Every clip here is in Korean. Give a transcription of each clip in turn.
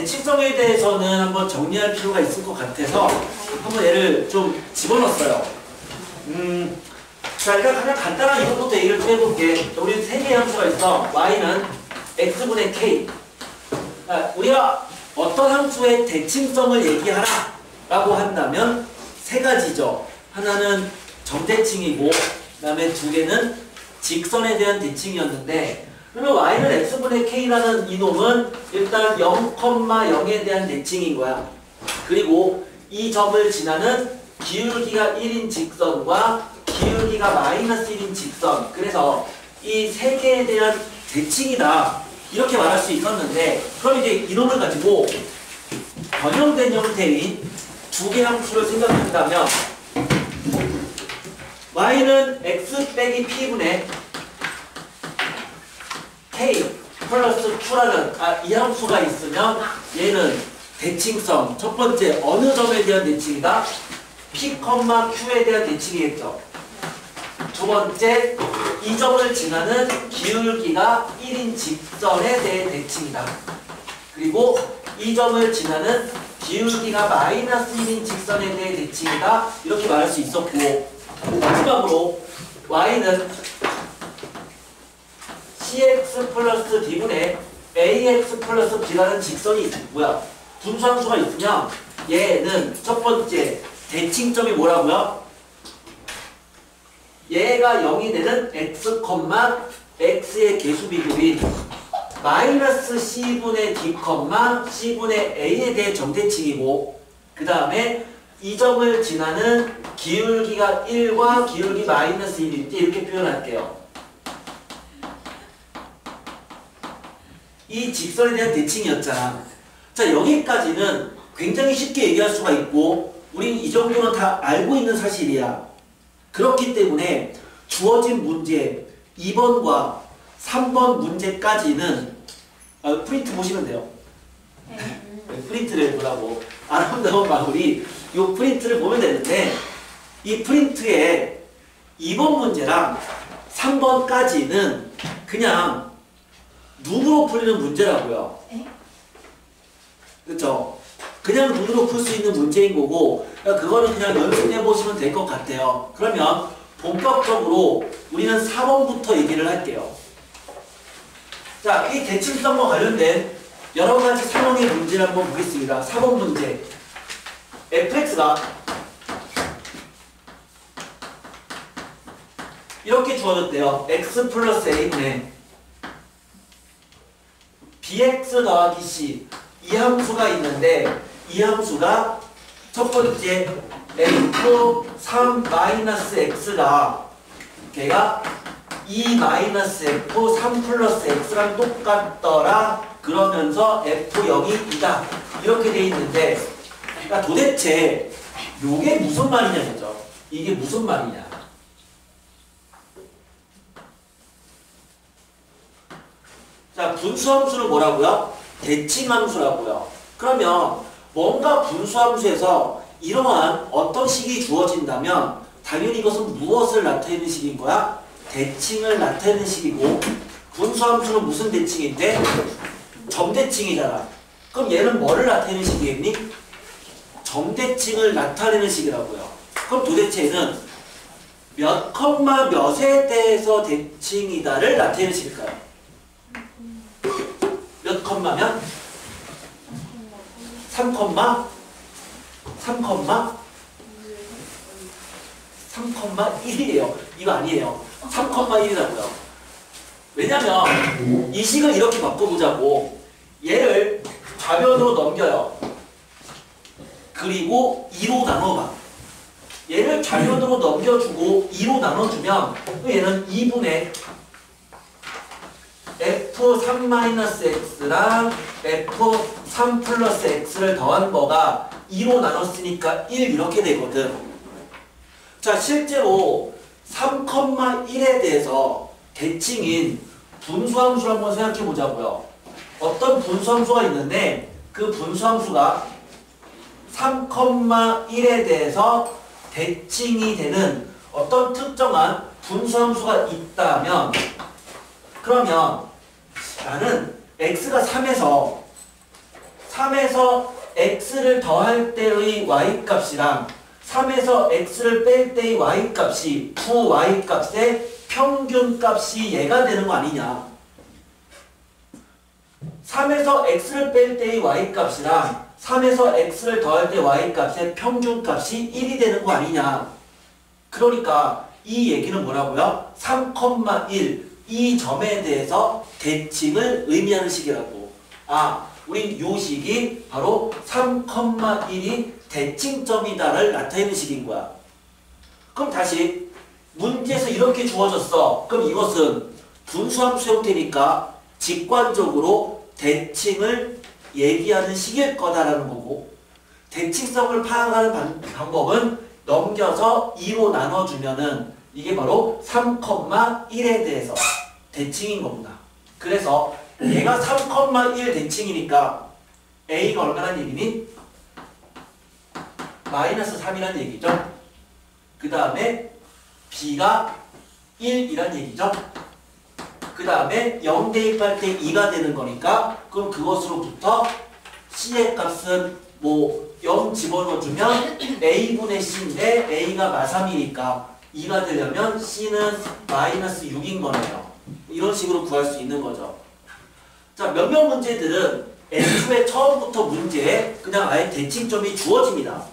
대칭성에 대해서는 한번 정리할 필요가 있을 것 같아서 한번 얘를 좀 집어넣었어요. 자, 일단 가장 간단한 이것부터 얘기를 좀 해볼게. 우리 세 개의 함수가 있어. y는 x분의 k. 우리가 어떤 함수의 대칭성을 얘기하라 라고 한다면 세 가지죠. 하나는 점대칭이고 그 다음에 두 개는 직선에 대한 대칭이었는데, 그러면 y는 x분의 k라는 이놈은 일단 0,0에 대한 대칭인 거야. 그리고 이 점을 지나는 기울기가 1인 직선과 기울기가 마이너스 1인 직선, 그래서 이 세 개에 대한 대칭이다 이렇게 말할 수 있었는데, 그럼 이제 이놈을 가지고 변형된 형태인 두 개의 함수를 생각한다면 y는 x 빼기 p분의 k 플러스 q라는 이 함수가 있으면 얘는 대칭성, 첫 번째 어느 점에 대한 대칭이다? p, q에 대한 대칭이겠죠. 두 번째, 이 점을 지나는 기울기가 1인 직선에 대해 대칭이다. 그리고 이 점을 지나는 기울기가 마이너스 1인 직선에 대해 대칭이다. 이렇게 말할 수 있었고, 마지막으로 y는 cx 플러스 d분의 ax 플러스 b라는 직선이 뭐야? 분수함수가 있으면 얘는 첫 번째 대칭점이 뭐라고요? 얘가 0이 되는 x, x의 개수 비교인 마이너스 c분의 d, c분의 a에 대해 점대칭이고, 그 다음에 이 점을 지나는 기울기가 1과 기울기 마이너스 1일 때 이렇게 표현할게요. 이 직선에 대한 대칭이었잖아. 자, 여기까지는 굉장히 쉽게 얘기할 수가 있고 우린 이 정도는 다 알고 있는 사실이야. 그렇기 때문에 주어진 문제 2번과 3번 문제까지는 프린트 보시면 돼요. 프린트를 보라고. 아름다운 마무리 이 프린트를 보면 되는데, 이 프린트에 2번 문제랑 3번까지는 그냥 눈으로 풀리는 문제라고요. 그렇죠? 그냥 눈으로 풀 수 있는 문제인 거고, 그거는 그냥 연습해 보시면 될 것 같아요. 그러면 본격적으로 우리는 4번부터 얘기를 할게요. 자, 이 대칭성과 관련된 여러 가지 상황의 문제를 한번 보겠습니다. 4번 문제. fx가 이렇게 주어졌대요. x 플러스 a분의 bx 더하기 c, 이 함수가 있는데 이 함수가 첫 번째 f3-x가 걔가 2-f3 플러스 x랑 똑같더라. 그러면서 f0이 2다. 이렇게 돼 있는데, 그러니까 도대체 요게 무슨 말이냐죠. 이게 무슨 말이냐. 자, 분수함수를 뭐라고요? 대칭함수라고요. 그러면 뭔가 분수함수에서 이러한 어떤 식이 주어진다면 당연히 이것은 무엇을 나타내는 식인 거야? 대칭을 나타내는 식이고, 분수함수는 무슨 대칭인데? 점대칭이잖아. 그럼 얘는 뭐를 나타내는 식이겠니? 점대칭을 나타내는 식이라고요. 그럼 도대체 얘는 몇 컴마 몇에 대해서 대칭이다를 나타내는 식일까요? 몇 컴마면? 3 컴마? 3 컴마? 3 컴마 1이에요. 이거 아니에요. 3 컴마 1이라고요. 왜냐면 이 식을 이렇게 바꿔보자고. 얘를 좌변으로 넘겨요. 그리고 2로 나눠봐. 얘를 좌변으로 넘겨주고 2로 나눠주면 얘는 2분의 f3-x랑 f3 플러스 x를 더한 거가 2로 나눴으니까 1 이렇게 되거든. 자, 실제로 3,1에 대해서 대칭인 분수함수를 한번 생각해 보자고요. 어떤 분수함수가 있는데 그 분수함수가 3,1에 대해서 대칭이 되는 어떤 특정한 분수함수가 있다면, 그러면 나는 x가 3에서 3에서 x를 더할 때의 y값이랑 3에서 x를 뺄 때의 y값이 두 y값의 평균값이 얘가 되는 거 아니냐. 3에서 x를 뺄 때의 y값이랑 3에서 x를 더할 때 y값의 평균값이 1이 되는 거 아니냐. 그러니까 이 얘기는 뭐라고요? 3,1 이 점에 대해서 대칭을 의미하는 식이라고. 우린 요 식이 바로 3,1이 대칭점이다를 나타내는 식인 거야. 그럼 다시 문제에서 이렇게 주어졌어. 그럼 이것은 분수함수 형태니까 직관적으로 대칭을 얘기하는 식일 거다라는 거고, 대칭성을 파악하는 방법은 넘겨서 2로 나눠주면은 이게 바로 3,1에 대해서 대칭인 겁니다. 그래서 얘가 3,1 대칭이니까 A가 얼마란 얘기니? 마이너스 3이란 얘기죠. 그 다음에 B가 1이란 얘기죠. 그 다음에 0 대입할 때 2가 되는 거니까 그럼 그것으로부터 C의 값은 0 집어넣어주면 A분의 C인데 A가 마3이니까 2가 되려면 C는 마이너스 6인 거네요. 이런 식으로 구할 수 있는 거죠. 자, 몇몇 문제들은 애초에 처음부터 문제에 그냥 아예 대칭점이 주어집니다.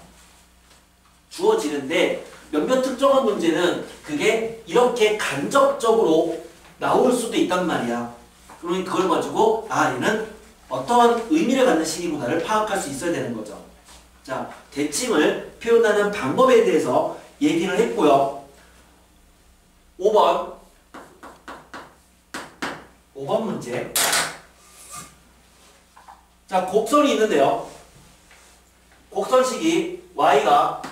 주어지는데 몇몇 특정한 문제는 그게 이렇게 간접적으로 나올 수도 있단 말이야. 그러니 그걸 가지고 얘는 어떠한 의미를 갖는 식이구나를 파악할 수 있어야 되는 거죠. 자, 대칭을 표현하는 방법에 대해서 얘기를 했고요. 5번 문제. 자, 곡선이 있는데요. 곡선식이 y가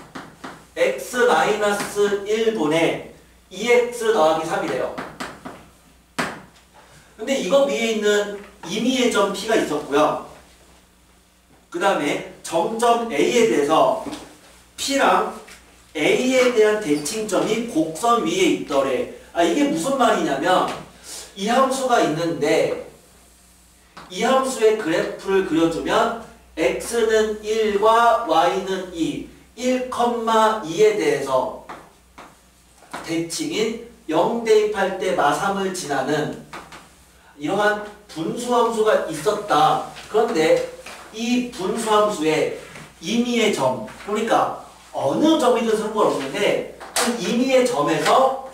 x-1분의 2x 더하기 3이래요. 근데 이거 위에 있는 임의의 점 P가 있었고요. 그 다음에 점점 A에 대해서 P랑 A에 대한 대칭점이 곡선 위에 있더래. 이게 무슨 말이냐면 이 함수가 있는데 이 함수의 그래프를 그려주면 x는 1과 y는 2, 1,2에 대해서 대칭인 0 대입할 때 마3을 지나는 이러한 분수함수가 있었다. 그런데 이 분수함수의 임의의 점, 그러니까 어느 점이든 상관없는데 그 임의의 점에서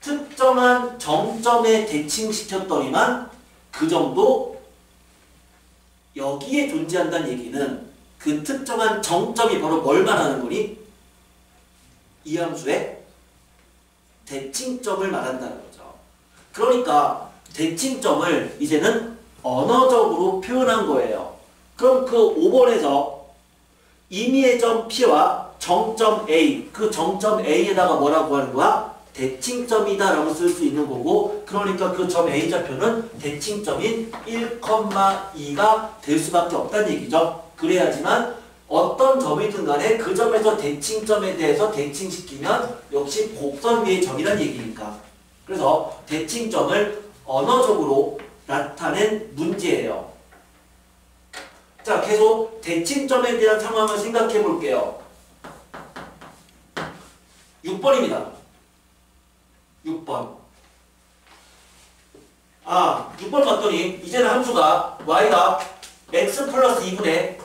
특정한 정점에 대칭시켰더니만 그 점도 여기에 존재한다는 얘기는 그 특정한 정점이 바로 뭘 말하는 거니? 이 함수의 대칭점을 말한다는 거죠. 그러니까 대칭점을 이제는 언어적으로 표현한 거예요. 그럼 그 5번에서 임의의 점 P와 정점 A, 그 정점 A에다가 뭐라고 하는 거야? 대칭점이다 라고 쓸 수 있는 거고, 그러니까 그 점 A좌표는 대칭점인 1,2가 될 수밖에 없다는 얘기죠. 그래야지만 어떤 점이든 간에 그 점에서 대칭점에 대해서 대칭시키면 역시 곡선 위의 점이란 얘기니까. 그래서 대칭점을 언어적으로 나타낸 문제예요. 자, 계속 대칭점에 대한 상황을 생각해 볼게요. 6번입니다. 6번. 6번 봤더니 이제는 함수가 y가 x 플러스 2분의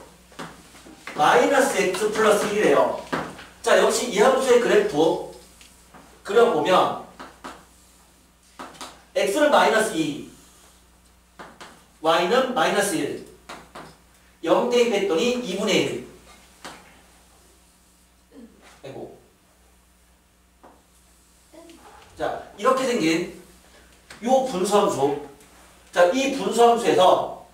마이너스 x 플러스 1이래요. 자, 역시 이 함수의 그래프 그려보면 x는 마이너스 2, y는 마이너스 1, 0 대입했더니 2분의 1. 아이고. 자, 이렇게 생긴 요 분수함수. 자, 이 분수함수에서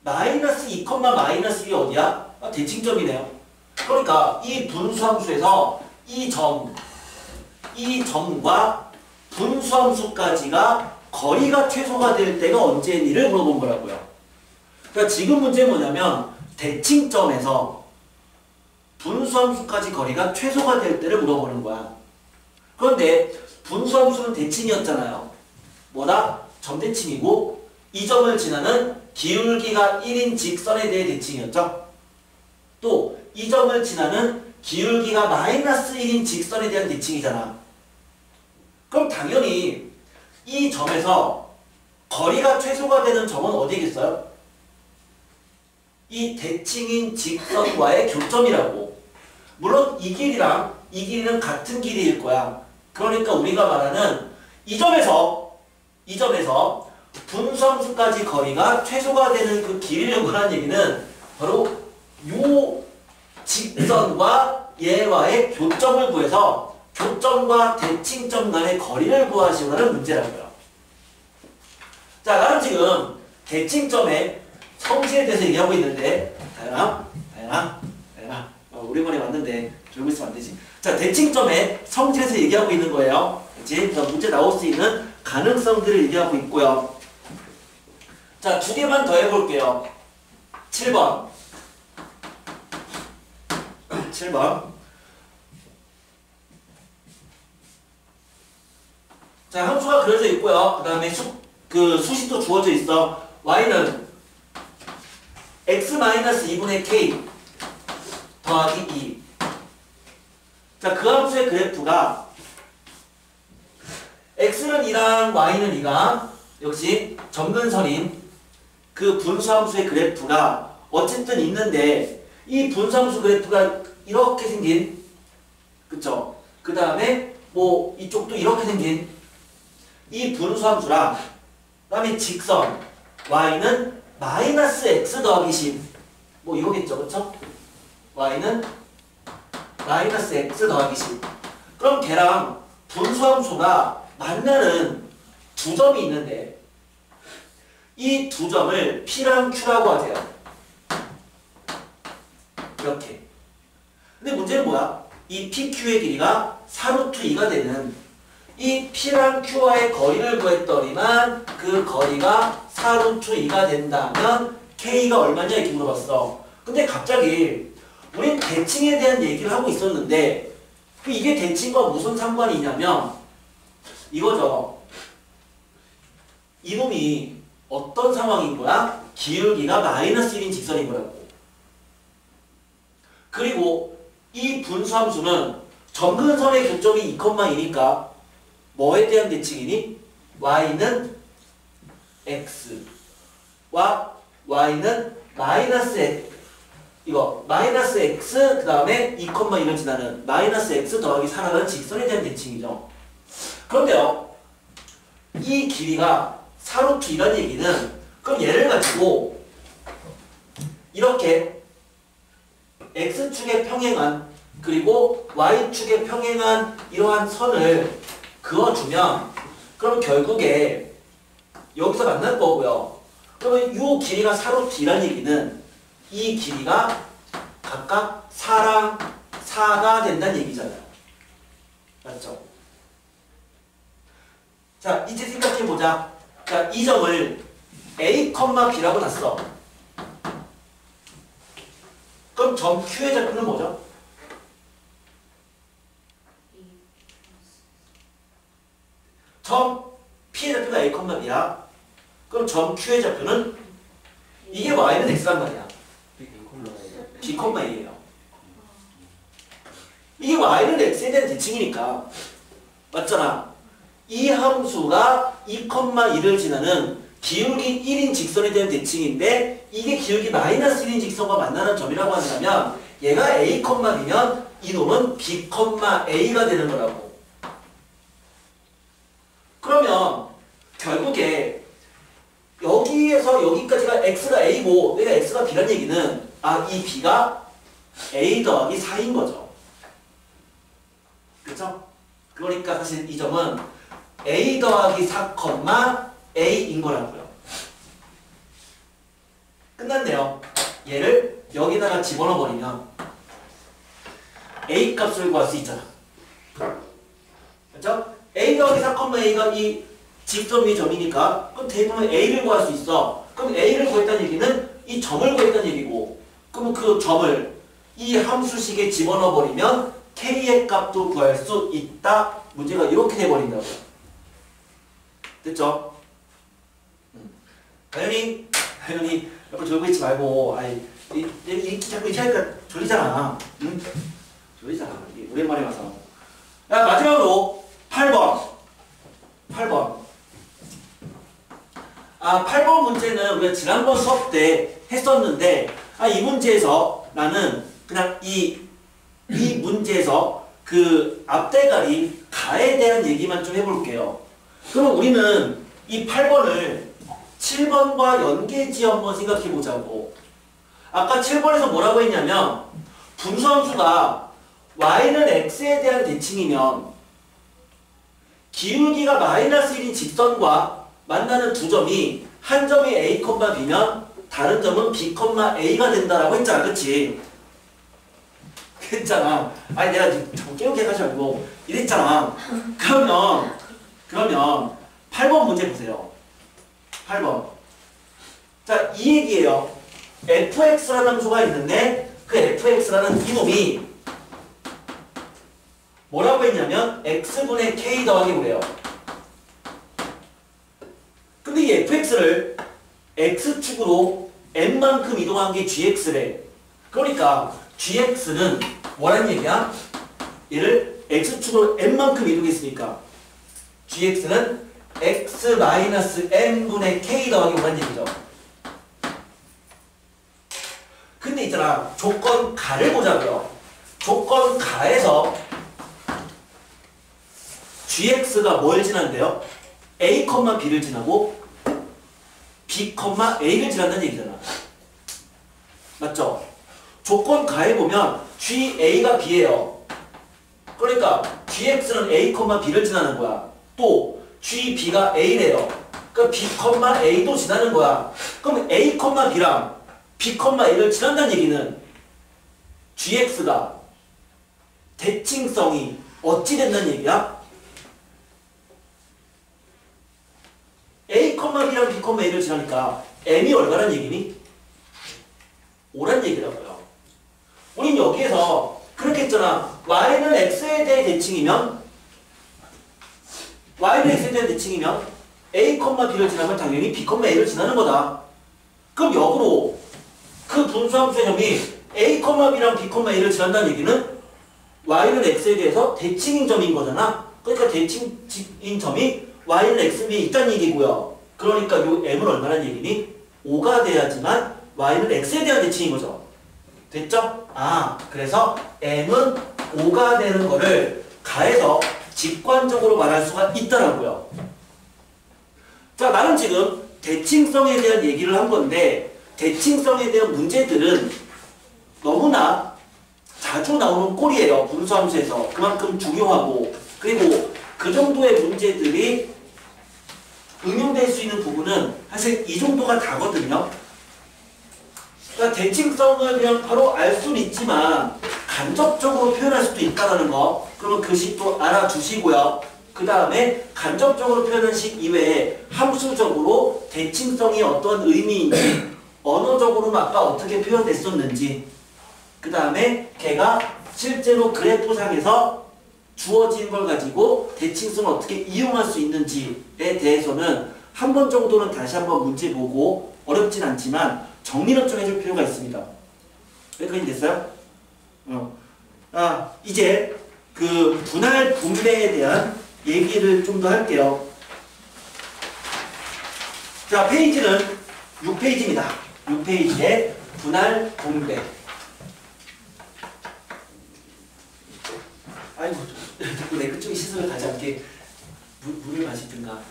마이너스 2, 마이너스 1이 어디야? 대칭점이네요. 그러니까 이 분수함수에서 이 점과 분수함수까지가 거리가 최소가 될 때가 언제니를 물어본 거라고요. 그러니까 지금 문제는 뭐냐면 대칭점에서 분수함수까지 거리가 최소가 될 때를 물어보는 거야. 그런데 분수함수는 대칭이었잖아요. 뭐다? 점대칭이고 이 점을 지나는 기울기가 1인 직선에 대해 대칭이었죠. 또 이 점을 지나는 기울기가 마이너스 1인 직선에 대한 대칭이잖아. 그럼 당연히 이 점에서 거리가 최소가 되는 점은 어디겠어요? 이 대칭인 직선과의 교점이라고. 물론 이 길이랑 이 길이는 같은 길이일 거야. 그러니까 우리가 말하는 이 점에서 분수함수까지 거리가 최소가 되는 그 길이를 구하는 얘기는 바로 요 직선과 얘와의 교점을 구해서 교점과 대칭점 간의 거리를 구하시오라는 문제라고요. 자, 나는 지금 대칭점의 성질에 대해서 얘기하고 있는데 다현아 오랜만에 왔는데 졸고 있으면 안 되지. 자, 대칭점의 성질에서 얘기하고 있는 거예요. 그치? 그래서 문제 나올 수 있는 가능성들을 얘기하고 있고요. 자, 두 개만 더 해볼게요. 7번. 자, 함수가 그려져 있고요. 그 다음에 수식도 주어져 있어. y는 x-2분의 k 더하기 2. 자, 그 함수의 그래프가 x는 2랑 y는 2가 역시 점근선인 그 분수함수의 그래프가 어쨌든 있는데 이 분수함수 그래프가 이렇게 생긴, 그쵸? 그 다음에 뭐 이쪽도 이렇게 생긴 이 분수함수랑 그 다음에 직선 y는 마이너스 x 더하기 10 뭐 이거겠죠, 그쵸? y는 마이너스 x 더하기 10. 그럼 걔랑 분수함수가 만나는 두 점이 있는데 이 두 점을 P랑 Q라고 하세요. 이렇게. 근데 문제는 뭐야? 이 PQ의 길이가 4루트2가 되는 이 P랑 Q와의 거리를 구했더니만 그 거리가 4루트2가 된다면 K가 얼마냐 이렇게 물어봤어. 근데 갑자기 우린 대칭에 대한 얘기를 하고 있었는데 이게 대칭과 무슨 상관이 있냐면 이거죠. 이놈이 어떤 상황인 거야? 기울기가 마이너스 1인 직선인 거라고. 그리고 이 분수함수는 점근선의 교점이 2,2니까 뭐에 대한 대칭이니? y는 x와 y는 마이너스 x, 이거 마이너스 x 그 다음에 2,1을 지나는 마이너스 x 더하기 4라는 직선에 대한 대칭이죠. 그런데요, 이 길이가 4루트2라는 얘기는 그럼 얘를 가지고 이렇게 x축에 평행한 그리고 y축에 평행한 이러한 선을 그어주면 그럼 결국에 여기서 만날 거고요. 그러면 이 길이가 4루트2라는 얘기는 이 길이가 각각 4랑 4가 된다는 얘기잖아요. 맞죠? 자, 이제 생각해보자. 자, 이 점을 A, B라고 놨어. 그럼 점 Q의 좌표는 뭐죠? 점 P의 좌표가 A, B야. 그럼 점 Q의 좌표는 이게 Y는 X란 말이야. B, A예요. 이게 Y는 X에 대한 대칭이니까. 맞잖아. 이 함수가 2,1을 지나는 기울기 1인 직선에 대한 대칭인데 이게 기울기 마이너스 1인 직선과 만나는 점이라고 한다면 얘가 A, B면 이놈은 B, A가 되는 거라고. 그러면 결국에 여기에서 여기까지가 X가 A고 여기가 X가 B란 얘기는 이 B가 A 더하기 4인 거죠. 그쵸? 그러니까 사실 이 점은 A 더하기 4, A인 거라고요. 끝났네요. 얘를 여기다가 집어넣어 버리면 A 값을 구할 수 있잖아. 그렇죠? A 더하기 4, A가 이 직점 위 점이니까 그럼 대입하면 A를 구할 수 있어. 그럼 A를 구했다는 얘기는 이 점을 구했다는 얘기고 그럼 그 점을 이 함수식에 집어넣어 버리면 K의 값도 구할 수 있다. 문제가 이렇게 돼버린다고요. 됐죠? 당연히 당연히 옆으로 졸고 있지 말고 아이 자꾸 이렇게 하니까 졸리잖아. 응? 졸리잖아. 오랜만에 와서. 자, 마지막으로 8번. 8번 문제는 우리가 지난번 수업 때 했었는데 이 문제에서 나는 그냥 이 문제에서 그 앞대가리 가에 대한 얘기만 좀 해볼게요. 그럼 우리는 이 8번을 7번과 연계지어 한번 생각해 보자고. 아까 7번에서 뭐라고 했냐면 분수함수가 y는 x에 대한 대칭이면 기울기가 마이너스 1인 직선과 만나는 두 점이 한 점이 a, b면 다른 점은 b, a가 된다라고 했잖아. 그치? 했잖아. 아니 내가 자꾸 깨우게 해가지고 이랬잖아. 그러면 8번 문제 보세요. 8번. 자, 이 얘기예요. fx라는 함수가 있는데 그 fx라는 이놈이 뭐라고 했냐면 x분의 k 더하기 그래요. 근데 이 fx를 x축으로 n만큼 이동한 게 gx래. 그러니까 gx는 뭐란 얘기야? 얘를 x축으로 n만큼 이동했으니까 gx는 x-n분의 k 더하기 5란 얘기죠. 근데 있잖아, 조건 가를 보자고요. 조건 가에서 gx가 뭘 지난대요? a, b를 지나고 b, a를 지난다는 얘기잖아. 맞죠? 조건 가에 보면 ga가 b예요. 그러니까 gx는 a, b를 지나는 거야. 또 gb가 a래요. 그러니까 b, a도 지나는 거야. 그럼 a, b랑 b, a를 지난다는 얘기는 gx가 대칭성이 어찌 된다는 얘기야? a, b랑 b, a를 지나니까 m이 얼마란 얘기니? 5란 얘기라고요. 우린 여기에서 그렇게 했잖아. y는 x에 대해 대칭이면 a, b를 지나면 당연히 b, a를 지나는 거다. 그럼 역으로 그 분수함수의 점이 a, b랑 b, a를 지난다는 얘기는 y는 x에 대해서 대칭인 점인 거잖아. 그러니까 대칭인 점이 y는 x 위에 있다는 얘기고요. 그러니까 이 m은 얼마란 얘기니? 5가 돼야지만 y는 x에 대한 대칭인 거죠. 됐죠? 그래서 m은 5가 되는 거를 가해서 직관적으로 말할 수가 있더라고요. 자, 나는 지금 대칭성에 대한 얘기를 한 건데 대칭성에 대한 문제들은 너무나 자주 나오는 꼴이에요. 분수함수에서. 그만큼 중요하고, 그리고 그 정도의 문제들이 응용될 수 있는 부분은 사실 이 정도가 다거든요. 그러니까 대칭성을 그냥 바로 알 수는 있지만 간접적으로 표현할 수도 있다는 거. 그러면 그 식도 알아주시고요. 그 다음에 간접적으로 표현한 식 이외에 함수적으로 대칭성이 어떤 의미인지, 언어적으로는 아까 어떻게 표현됐었는지, 그 다음에 걔가 실제로 그래프상에서 주어진 걸 가지고 대칭성을 어떻게 이용할 수 있는지에 대해서는 한 번 정도는 다시 한번 문제 보고 어렵진 않지만 정리를 좀 해줄 필요가 있습니다. 여기까지 됐어요? 이제 그 분할 분배에 대한 얘기를 좀 더 할게요. 자, 페이지는 6페이지입니다. 6페이지에 분할 분배. 아이고, 자꾸 내 그쪽에 시선을 가지 않게 물을 마시든가,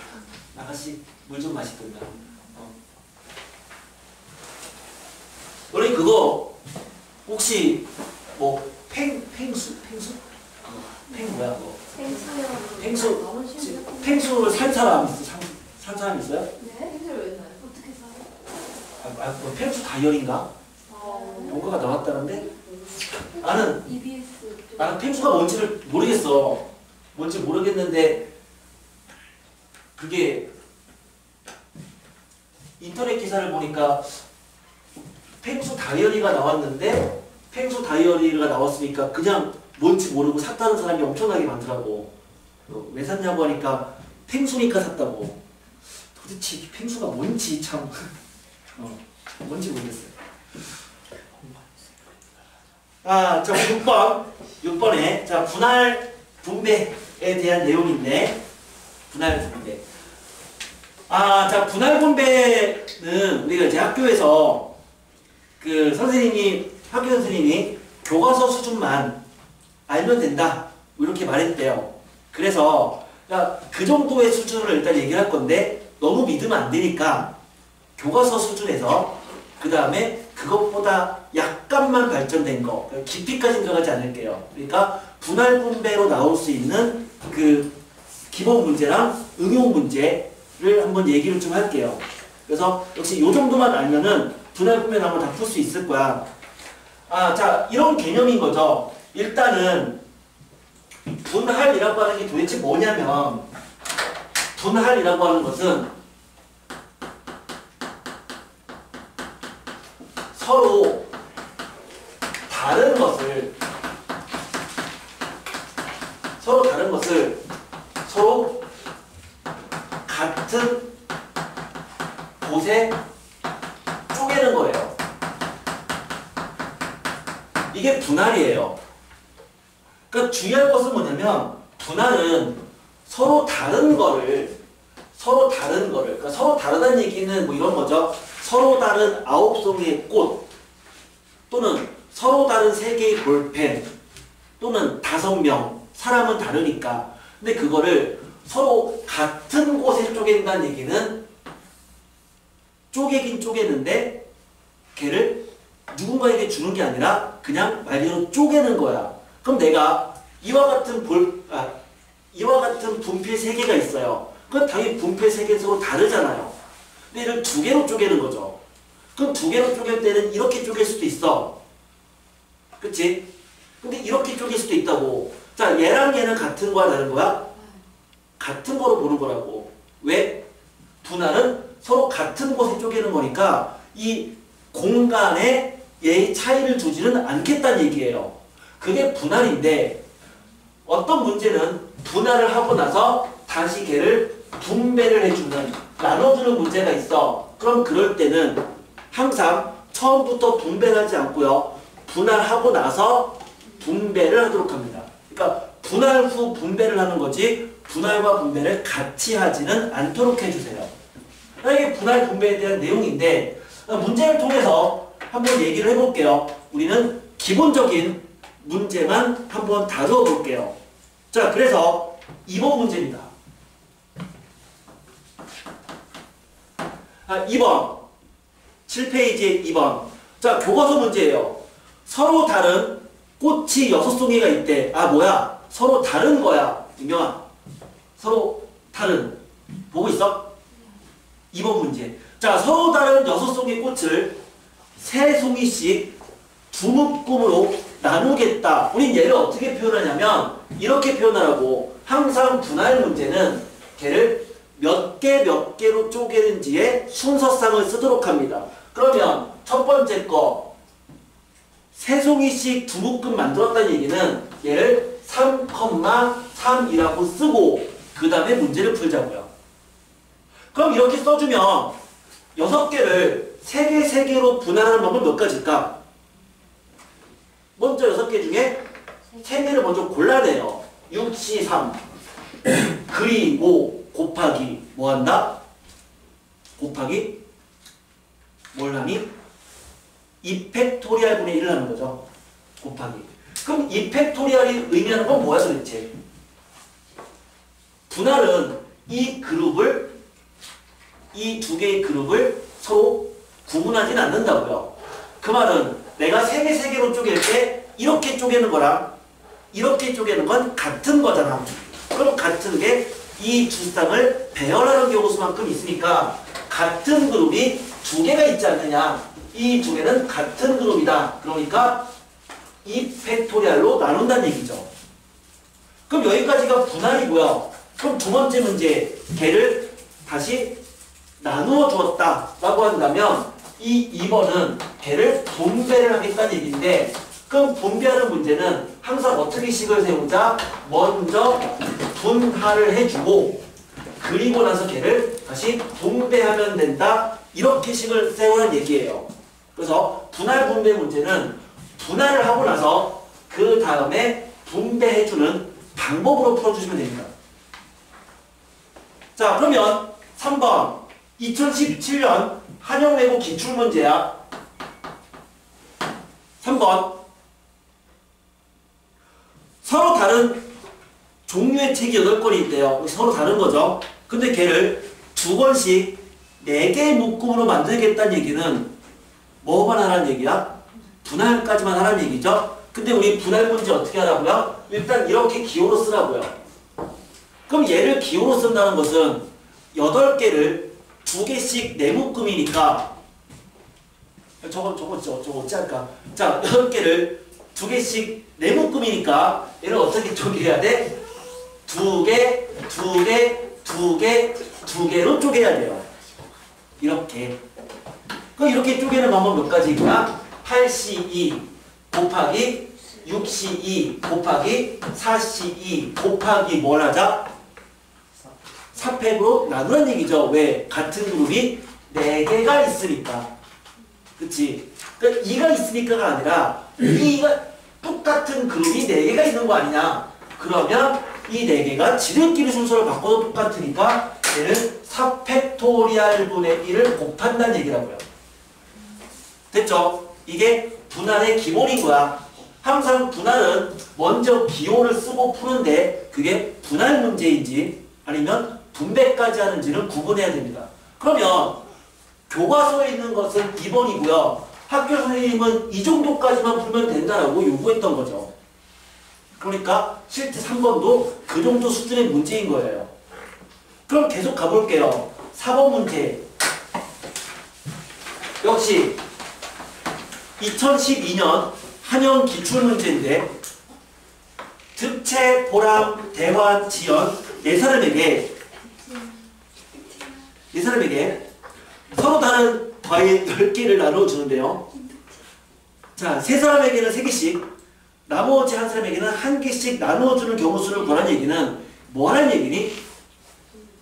아가씨 물 좀 마시든가. 너네 그거 혹시 뭐 팽수? 팽 뭐야 그거? 팽수를 산 사람 있어? 산 사람 있어요? 네? 팽수를 왜 사요? 어떻게 사요? 뭐 팽수 다이어리인가? 뭔가가 나왔다는데? 나는 팽수가 뭔지를 모르겠어. 뭔지 모르겠는데 그게 인터넷 기사를 보니까 팽수 다이어리가 나왔는데 팽수 다이어리가 나왔으니까 그냥 뭔지 모르고 샀다는 사람이 엄청나게 많더라고. 왜 샀냐고 하니까 팽수니까 샀다고. 도대체 팽수가 뭔지 참 뭔지 모르겠어요. 자 6번. 6번에 자 분할 분배에 대한 내용인데 분할 분배. 자 분할 분배는 우리가 이제 학교에서 그 학교 선생님이 교과서 수준만 알면 된다 이렇게 말했대요. 그래서 그 정도의 수준을 일단 얘기할 건데 너무 믿으면 안 되니까 교과서 수준에서 그 다음에 그것보다 약간만 발전된 거 깊이까지는 들어가지 않을게요. 그러니까 분할 분배로 나올 수 있는 그 기본 문제랑 응용 문제를 한번 얘기를 좀 할게요. 그래서 역시 이 정도만 알면은 분할 분배 나오면 다 풀 수 있을 거야. 자 이런 개념인 거죠. 일단은 분할이라고 하는 게 도대체 뭐냐면 분할이라고 하는 것은 서로 다른 것을 서로 같은 곳에 쪼개는 거예요. 이게 분할이에요. 그러니까 중요한 것은 뭐냐면 분할은 서로 다른 거를 그러니까 서로 다르다는 얘기는 뭐 이런 거죠. 서로 다른 9송이의 꽃 또는 서로 다른 3개의 볼펜 또는 5명 사람은 다르니까 근데 그거를 서로 같은 곳에 쪼갠다는 얘기는 쪼개긴 쪼개는데 걔를 누군가에게 주는 게 아니라 그냥 말 그대로 쪼개는 거야. 그럼 내가 이와 같은 분필 3개가 있어요. 그럼 당연히 분필 3개는 서로 다르잖아요. 근데 얘를 2개로 쪼개는 거죠. 그럼 2개로 쪼갤 때는 이렇게 쪼갤 수도 있어. 그치? 근데 이렇게 쪼갤 수도 있다고. 자, 얘랑 얘는 같은 거야, 다른 거야? 같은 거로 보는 거라고. 왜? 분할은 서로 같은 곳에 쪼개는 거니까 이 공간에 얘의 차이를 두지는 않겠다는 얘기예요. 그게 분할인데 어떤 문제는 분할을 하고 나서 다시 걔를 분배를 해주는 나눠주는 문제가 있어. 그럼 그럴 때는 항상 처음부터 분배를 하지 않고요. 분할하고 나서 분배를 하도록 합니다. 그러니까 분할 후 분배를 하는 거지 분할과 분배를 같이 하지는 않도록 해주세요. 이게 분할 분배에 대한 내용인데 문제를 통해서 한번 얘기를 해볼게요. 우리는 기본적인 문제만 한번 다루어 볼게요. 자, 그래서 2번 문제입니다. 2번 7페이지에 2번 자 교과서 문제예요. 서로 다른 꽃이 6송이가 있대. 뭐야 서로 다른 거야. 민경아 서로 다른 보고 있어? 2번 문제 자 서로 다른 6송이 꽃을 3송이씩 두 묶음으로 나누겠다. 우린 얘를 어떻게 표현하냐면 이렇게 표현하라고. 항상 분할 문제는 걔를 몇 개로 쪼개는지의 순서상을 쓰도록 합니다. 그러면 첫 번째 거 3송이씩 두 묶음 만들었다는 얘기는 얘를 3,3이라고 쓰고 그 다음에 문제를 풀자고요. 그럼 이렇게 써주면 6개를 3개로 분할하는 방법 몇 가지일까? 먼저 6개 중에 3개를 먼저 골라내요. 6, 7, 3 그리고 곱하기 뭐 한다? 곱하기 뭘 하니? 2팩토리얼 분의 1을 하는 거죠. 곱하기. 그럼 2팩토리얼이 의미하는 건 뭐야 도대체? 분할은 이 두 개의 그룹을 서로 구분하진 않는다고요. 그 말은 내가 3개로 쪼갤 때 이렇게 쪼개는 거랑 이렇게 쪼개는 건 같은 거잖아. 그럼 같은 게 이 두 쌍을 배열하는 경우 수만큼 있으니까 같은 그룹이 2개가 있지 않느냐. 이 2개는 같은 그룹이다. 그러니까 2팩토리얼로 나눈다는 얘기죠. 그럼 여기까지가 분할이고요. 그럼 두 번째 문제 걔를 다시 나누어 주었다 라고 한다면 이 2번은 걔를 분배를 하겠다는 얘기인데 그럼 분배하는 문제는 항상 어떻게 식을 세우자? 먼저 분할을 해주고 그리고 나서 걔를 다시 분배하면 된다 이렇게 식을 세우는 얘기예요. 그래서 분할 분배 문제는 분할을 하고 나서 그 다음에 분배해주는 방법으로 풀어주시면 됩니다. 자, 그러면 3번 2017년 한영외고 기출문제야. 3번 서로 다른 종류의 책이 8권이 있대요. 서로 다른 거죠. 근데 걔를 2권씩 4개의 묶음으로 만들겠다는 얘기는 뭐만 하라는 얘기야? 분할까지만 하라는 얘기죠. 근데 우리 분할 문제 어떻게 하라고요? 일단 이렇게 기호로 쓰라고요. 그럼 얘를 기호로 쓴다는 것은 8개를 2개씩 4묶음이니까 저거 어찌 할까? 자, 8개를 2개씩 4묶음이니까 얘를 어떻게 쪼개야 돼? 2개, 2개, 2개, 2개로 쪼개야 돼요. 이렇게. 그럼 이렇게 쪼개는 방법 몇 가지구나? 8C2 곱하기 6C2 곱하기 4C2 곱하기 뭘 하자? 4팩으로 나누는 얘기죠. 왜? 같은 그룹이 4개가 있으니까. 그치? 그러니까 2가 있으니까가 아니라 2가 똑같은 그룹이 4개가 있는 거 아니냐? 그러면 이 4개가 지들끼리 순서를 바꿔도 똑같으니까 얘는 4팩토리알 분의 1을 곱한다는 얘기라고요. 됐죠? 이게 분할의 기본인 거야. 항상 분할은 먼저 기호를 쓰고 푸는데 그게 분할 문제인지 아니면 분배까지 하는지는 구분해야 됩니다. 그러면 교과서에 있는 것은 2번이고요. 학교 선생님은 이 정도까지만 풀면 된다라고 요구했던 거죠. 그러니까 실제 3번도 그 정도 수준의 문제인 거예요. 그럼 계속 가볼게요. 4번 문제. 역시 2012년 한영 기출문제인데 득채, 보람, 대환, 지연 네 사람에게 서로 다른 과일 10개를 나눠주는데요. 자, 세 사람에게는 3개씩, 나머지 한 사람에게는 1개씩 나눠주는 경우 수를 구하는 얘기는 뭐 하는 얘기니?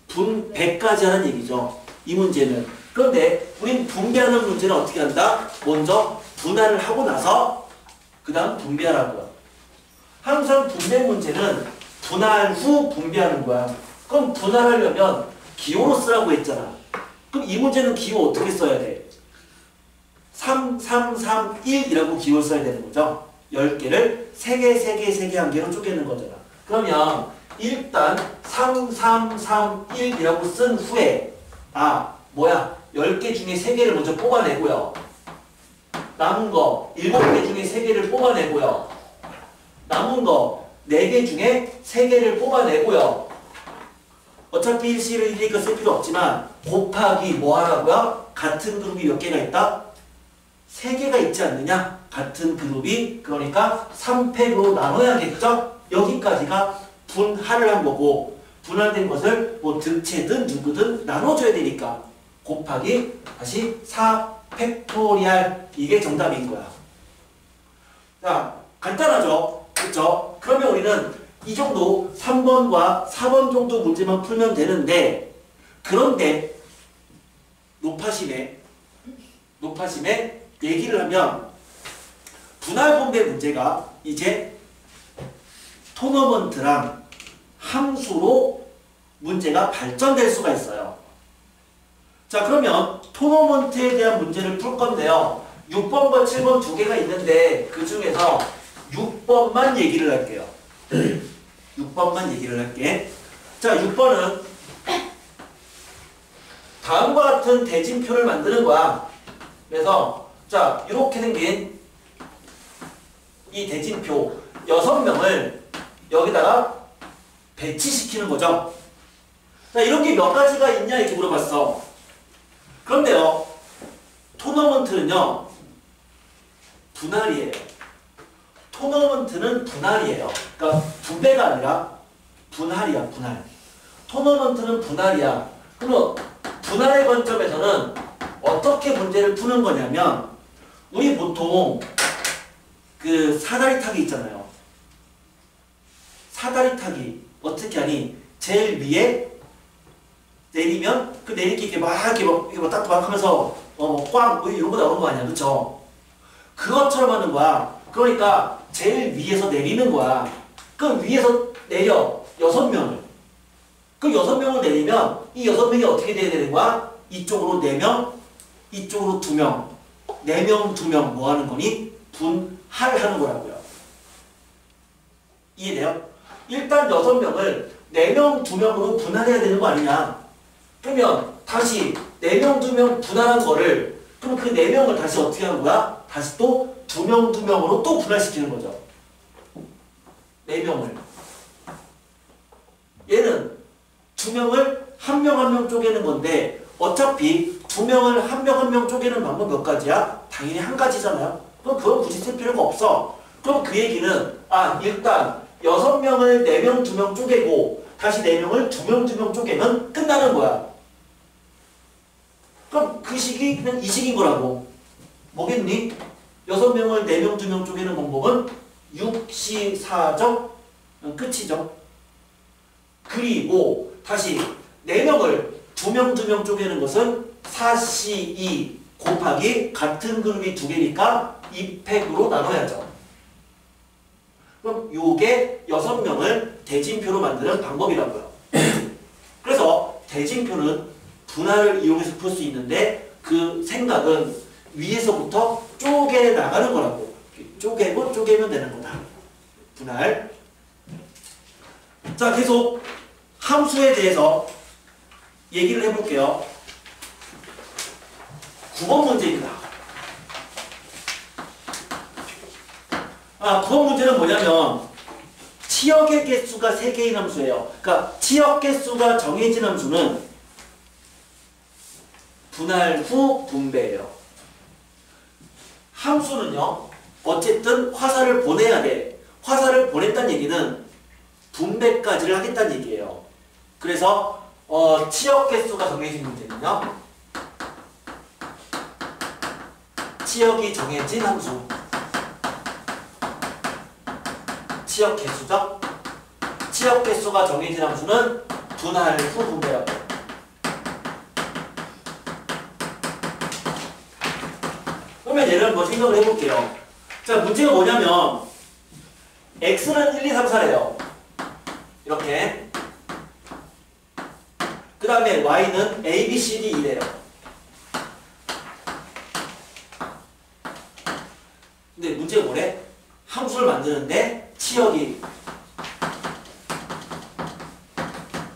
분배까지 하는 얘기죠. 이 문제는. 그런데 우린 분배하는 문제는 어떻게 한다? 먼저 분할을 하고 나서 그 다음 분배하라고요. 항상 분배 문제는 분할 후 분배하는 거야. 그럼 분할하려면 기호로 쓰라고 했잖아. 그럼 이 문제는 기호 어떻게 써야 돼? 3, 3, 3, 1이라고 기호를 써야 되는 거죠. 10개를 3개, 3개, 3개, 1개로 쪼개는 거잖아. 그러면 일단 3, 3, 3, 1이라고 쓴 후에 10개 중에 3개를 먼저 뽑아내고요. 남은 거 7개 중에 3개를 뽑아내고요. 남은 거 4개 중에 3개를 뽑아내고요. 어차피 1C를 1이니까 쓸 필요 없지만 곱하기 뭐 하라고요? 같은 그룹이 몇 개가 있다? 3개가 있지 않느냐? 같은 그룹이 그러니까 3팩으로 나눠야겠죠? 여기까지가 분할을 한 거고 분할된 것을 뭐 득채든 누구든 나눠줘야 되니까 곱하기 다시 4팩토리알 이게 정답인 거야. 자, 간단하죠? 그렇죠? 그러면 우리는 이 정도 3번과 4번 정도 문제만 풀면 되는데 그런데 노파심에 얘기를 하면 분할 분배 문제가 이제 토너먼트랑 함수로 문제가 발전될 수가 있어요. 자, 그러면 토너먼트에 대한 문제를 풀 건데요. 6번과 7번 두 개가 있는데 그 중에서 6번만 얘기를 할게요. 6번만 얘기를 할게. 자, 6번은 다음과 같은 대진표를 만드는 거야. 그래서 자, 이렇게 생긴 이 대진표 6명을 여기다가 배치시키는 거죠. 자, 이런 게 몇 가지가 있냐 이렇게 물어봤어. 그런데요, 토너먼트는요 분할이에요. 토너먼트는 분할이에요. 그러니까 분배가 아니라 분할이야, 분할. 토너먼트는 분할이야. 그럼 분할의 관점에서는 어떻게 문제를 푸는 거냐면 우리 보통 그 사다리 타기 있잖아요. 사다리 타기 어떻게 하니? 제일 위에 내리면 그 내리기 이렇게 막 이렇게 막 딱딱 하면서 꽝 뭐 이런 거 나오는 거 아니야, 그쵸? 그것처럼 하는 거야. 그러니까 제일 위에서 내리는 거야. 그 위에서 내려 6명을. 그 6명을 내리면 이 6명이 어떻게 돼야 되는 거야? 이쪽으로 4명, 이쪽으로 2명, 4명, 2명 뭐 하는 거니? 분할하는 거라고요. 이해돼요? 일단 6명을 4명, 2명으로 분할해야 되는 거 아니냐? 그러면 다시 4명, 2명 분할한 거를 그럼 그 4명을 다시 어떻게 하는 거야? 다시 또 2명, 2명으로 또 분할시키는 거죠. 4명을. 얘는 2명을 한 명 한 명 쪼개는 건데 어차피 2명을 한 명 한 명 쪼개는 방법 몇 가지야? 당연히 한 가지잖아요. 그럼 그건 굳이 쓸 필요가 없어. 그럼 그 얘기는 일단 6명을 4명, 2명 쪼개고 다시 4명을 2명, 2명 쪼개면 끝나는 거야. 그럼 그 식이 그냥 이 식인 거라고. 뭐겠니? 6명을 4명, 2명 쪼개는 방법은 6시4정 끝이죠. 그리고 다시 4명을 2명, 2명 쪼개는 것은 4C2 곱하기 같은 그룹이 2개니까 2팩으로 나눠야죠. 그럼 요게 6명을 대진표로 만드는 방법이라고요. 그래서 대진표는 분할을 이용해서 풀 수 있는데 그 생각은 위에서부터 쪼개 나가는 거라고. 쪼개고 쪼개면 되는 거다. 분할. 자, 계속 함수에 대해서 얘기를 해볼게요. 9번 문제입니다. 9번 문제는 뭐냐면 치역의 개수가 3개인 함수예요. 그러니까 치역 개수가 정해진 함수는 분할 후 분배예요. 함수는요. 어쨌든 화살을 보내야 돼. 화살을 보냈다는 얘기는 분배까지를 하겠다는 얘기예요. 그래서 치역 개수가 정해진 문제는요. 치역이 정해진 함수. 치역 개수죠. 치역 개수가 정해진 함수는 분할 후 분배라고 해요. 그러면 얘를 한번 생각을 해볼게요. 자, 문제가 뭐냐면 x는 1, 2, 3, 4래요. 이렇게. 그 다음에 y는 a, b, c, d 이래요. 근데 문제가 뭐래? 함수를 만드는데 치역이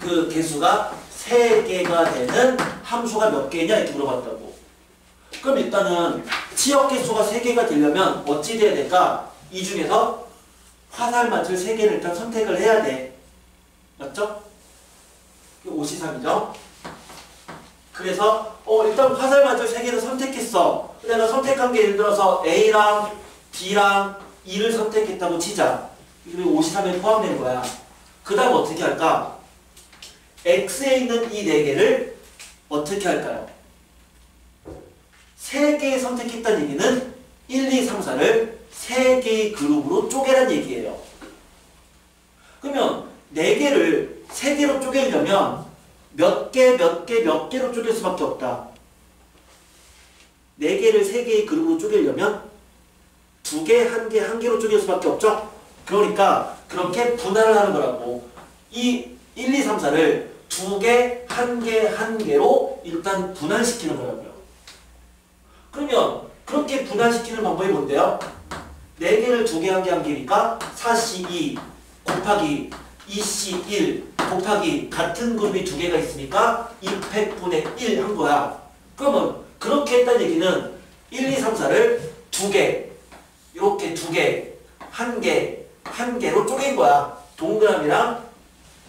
그 개수가 3개가 되는 함수가 몇 개냐 이렇게 물어봤다고. 그럼 일단은 치역 개수가 3개가 되려면 어찌 돼야 될까? 이 중에서 화살맞을 3개를 일단 선택을 해야 돼. 맞죠? 5C3이죠? 그래서 일단 화살맞을 3개를 선택했어. 내가 선택한 게 예를 들어서 A랑 B랑 E를 선택했다고 치자. 그리고 5C3에 포함된 거야. 그 다음 어떻게 할까? X에 있는 이 4개를 어떻게 할까요? 3개 선택했다는 얘기는 1, 2, 3, 4를 3개의 그룹으로 쪼개란 얘기예요. 그러면 4개를 3개로 쪼개려면 몇 개로 쪼갤 수밖에 없다. 4개를 3개의 그룹으로 쪼개려면 2개, 1개, 1개로 쪼갤 수밖에 없죠? 그러니까 그렇게 분할을 하는 거라고. 이 1, 2, 3, 4를 2개, 1개, 1개로 일단 분할시키는 거라고요. 그러면 그렇게 분할시키는 방법이 뭔데요? 4개를 2개, 1개, 1개니까 4C2 곱하기 2C1 곱하기 같은 그룹이 2개가 있으니까 2팩분의 1 한 거야. 그러면 그렇게 했다는 얘기는 1, 2, 3, 4를 2개, 이렇게 2개, 1개, 1개로 쪼갠 거야. 동그라미랑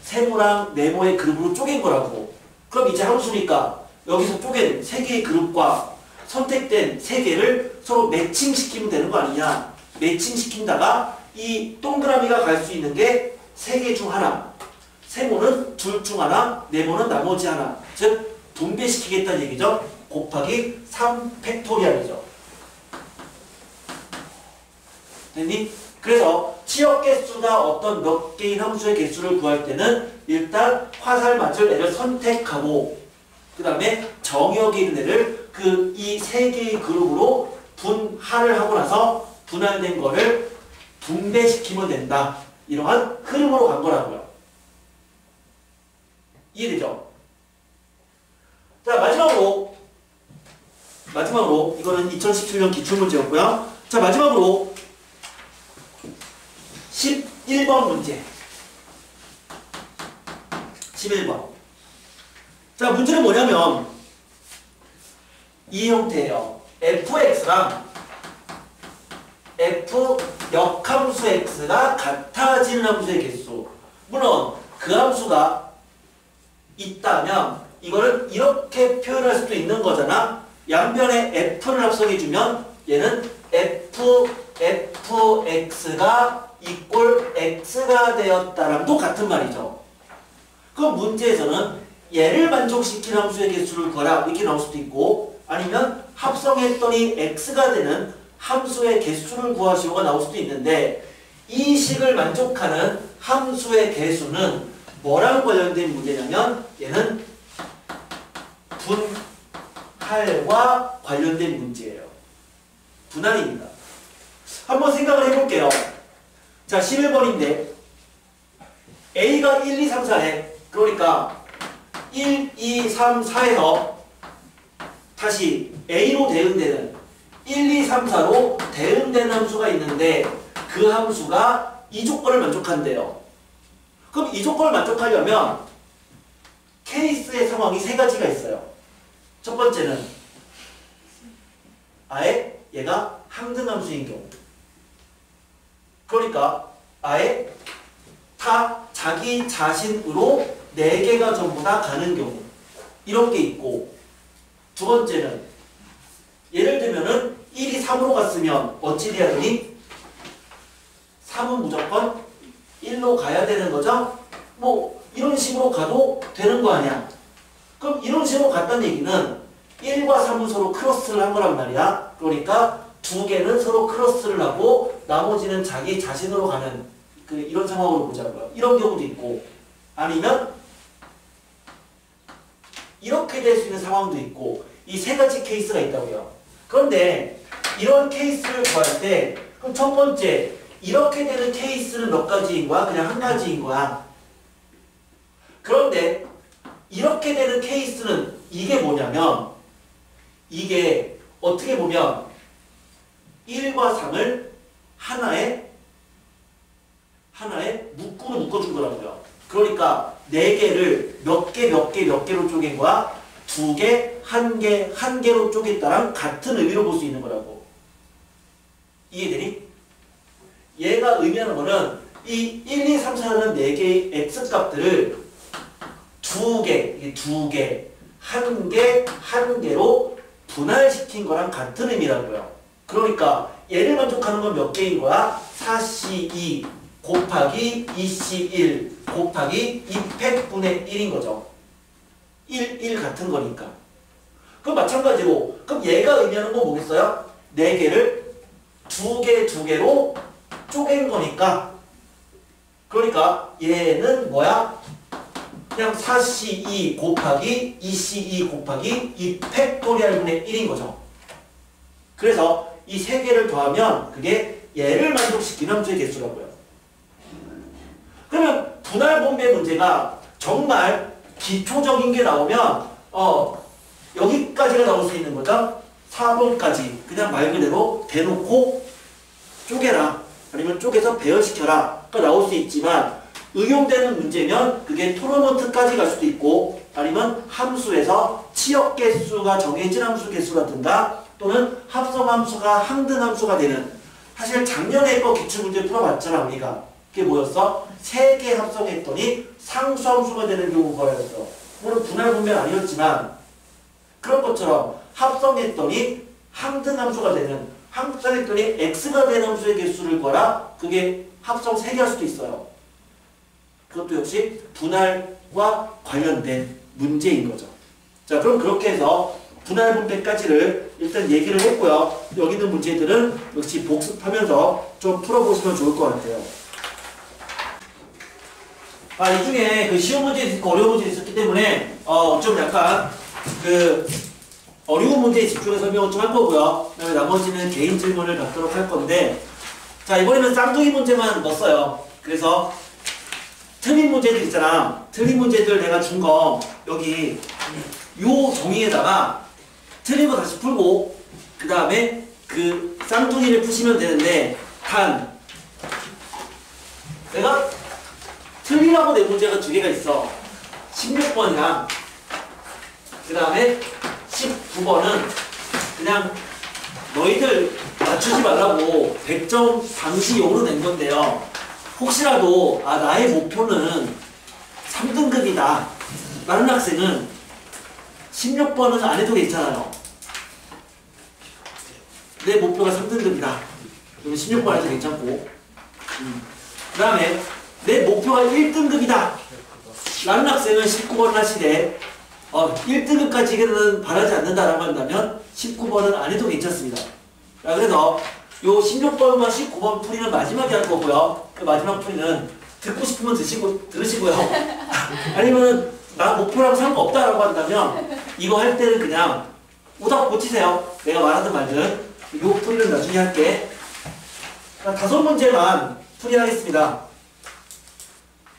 세모랑 네모의 그룹으로 쪼갠 거라고. 그럼 이제 함수니까 여기서 쪼갠 3개의 그룹과 선택된 3개를 서로 매칭시키면 되는 거 아니냐. 매칭시킨다가 이 동그라미가 갈 수 있는 게 3개 중 하나, 세모는 둘 중 하나, 네모는 나머지 하나. 즉 분배시키겠다는 얘기죠. 곱하기 3팩토리얼이죠. 됐니? 그래서 치역 개수가 어떤 몇 개인 함수의 개수를 구할 때는 일단 화살 맞을 애를 선택하고 그 다음에 정의역에 있는 애를 그 이 세 개의 그룹으로 분할을 하고 나서 분할된 거를 분배시키면 된다. 이러한 흐름으로 간 거라고요. 이해되죠? 자, 마지막으로 이거는 2017년 기출문제였고요. 자, 마지막으로 11번 문제. 11번. 자, 문제는 뭐냐면 이 형태예요. fx랑 f 역함수 x가 같아지는 함수의 개수. 물론 그 함수가 있다면 이거를 이렇게 표현할 수도 있는 거잖아. 양변에 f를 합성해주면 얘는 fx가 이꼴 x가 되었다랑도 같은 말이죠. 그럼 문제에서는 얘를 만족시키는 함수의 개수를 구하라 이렇게 나올 수도 있고 아니면 합성했더니 x가 되는 함수의 개수를 구하시오가 나올 수도 있는데 이 식을 만족하는 함수의 개수는 뭐랑 관련된 문제냐면 얘는 분할과 관련된 문제예요. 분할입니다. 한번 생각을 해볼게요. 자, 11번인데 A가 1, 2, 3, 4에 그러니까 1, 2, 3, 4에서 다시 A로 대응되는 1, 2, 3, 4로 대응되는 함수가 있는데 그 함수가 이 조건을 만족한대요. 그럼 이 조건을 만족하려면 케이스의 상황이 세 가지가 있어요. 첫 번째는 아예 얘가 항등함수인 경우. 그러니까 아예 다 자기 자신으로 4개가 전부 다 가는 경우. 이런 게 있고 두 번째는 예를 들면은 1이 3으로 갔으면 어찌 돼야 되니? 3은 무조건 1로 가야 되는 거죠? 뭐 이런 식으로 가도 되는 거 아니야? 그럼 이런 식으로 갔다는 얘기는 1과 3은 서로 크로스를 한 거란 말이야. 그러니까 두 개는 서로 크로스를 하고 나머지는 자기 자신으로 가는 이런 상황으로 보자고요. 이런 경우도 있고 아니면 이렇게 될 수 있는 상황도 있고 이 세 가지 케이스가 있다고요. 그런데 이런 케이스를 구할 때 그럼 첫 번째 이렇게 되는 케이스는 몇 가지인 거야? 그냥 한 가지인 거야. 그런데 이렇게 되는 케이스는 이게 뭐냐면 이게 어떻게 보면 1과 3을 하나에 묶으로 묶어준 거라고요. 그러니까 4개를 몇 개로 쪼갠 거야? 2개, 1개, 1개로 쪼갰다랑 같은 의미로 볼 수 있는 거라고. 이해되니? 얘가 의미하는 거는 이 1, 2, 3, 4라는 4개의 x값들을 2개, 1개, 1개로 분할시킨 거랑 같은 의미라고요. 그러니까 얘를 만족하는 건 몇 개인 거야? 4C2 곱하기 2C1 곱하기 200분의 1인 거죠. 1 같은 거니까. 그럼 마찬가지로 그럼 얘가 의미하는 건 뭐겠어요? 4개를 2개로 쪼갠 거니까 그러니까 얘는 뭐야? 그냥 4C2 곱하기 2C2 곱하기 2 팩토리얼분의 1인 거죠. 그래서 이 세 개를 더하면 그게 얘를 만족시키는 함수의 개수라고요. 그러면 분할 분배 문제가 정말 기초적인 게 나오면 여기까지가 나올 수 있는 거죠. 4번까지 그냥 말 그대로 대놓고 쪼개라 아니면 쪼개서 배열시켜라가 나올 수 있지만 응용되는 문제면 그게 토너먼트까지 갈 수도 있고 아니면 함수에서 치역 개수가 정해진 함수 개수라든가 또는 합성 함수가 항등 함수가 되는 사실 작년에 거 기출문제 풀어봤잖아 우리가. 그게 뭐였어? 3개 합성했더니 상수함수가 되는 경우가였어. 물론 분할 분배는 아니었지만 그런 것처럼 합성했더니 항등함수가 되는 합성했더니 x가 되는 함수의 개수를 구하라. 그게 합성 3개 할 수도 있어요. 그것도 역시 분할과 관련된 문제인 거죠. 자, 그럼 그렇게 해서 분할 분배까지를 일단 얘기를 했고요. 여기 있는 문제들은 역시 복습하면서 좀 풀어보시면 좋을 것 같아요. 이 중에 그 쉬운 문제 있고 어려운 문제 있었기 때문에 좀 약간 그 어려운 문제에 집중해서 설명을 좀 할 거고요. 그다음에 나머지는 개인 질문을 받도록 할 건데, 자, 이번에는 쌍둥이 문제만 넣었어요. 그래서 틀린 문제들 있잖아. 틀린 문제들 내가 준 거 여기 요 종이에다가 틀린 거 다시 풀고 그 다음에 그 쌍둥이를 푸시면 되는데, 단 내가 틀리라고 낸 문제가 두 개가 있어. 16번이랑 그 다음에 19번은 그냥 너희들 맞추지 말라고 100점 방시용으로 낸 건데요. 혹시라도 나의 목표는 3등급이다 라는 학생은 16번은 안 해도 괜찮아요. 내 목표가 3등급이다. 그러면 16번 해도 괜찮고, 그 다음에 내 목표가 1등급이다 라는 학생은 19번을 하시되 1등급까지는 바라지 않는다라고 한다면 19번은 안 해도 괜찮습니다. 자, 그래서 요 16번과 19번 풀이는 마지막에 할 거고요. 그 마지막 풀이는 듣고 싶으면 들으시고요. 아니면 나 목표랑 상관없다라고 한다면 이거 할 때는 그냥 오답 고치세요. 내가 말하든 말든. 요 풀이는 나중에 할게. 5문제만 풀이하겠습니다.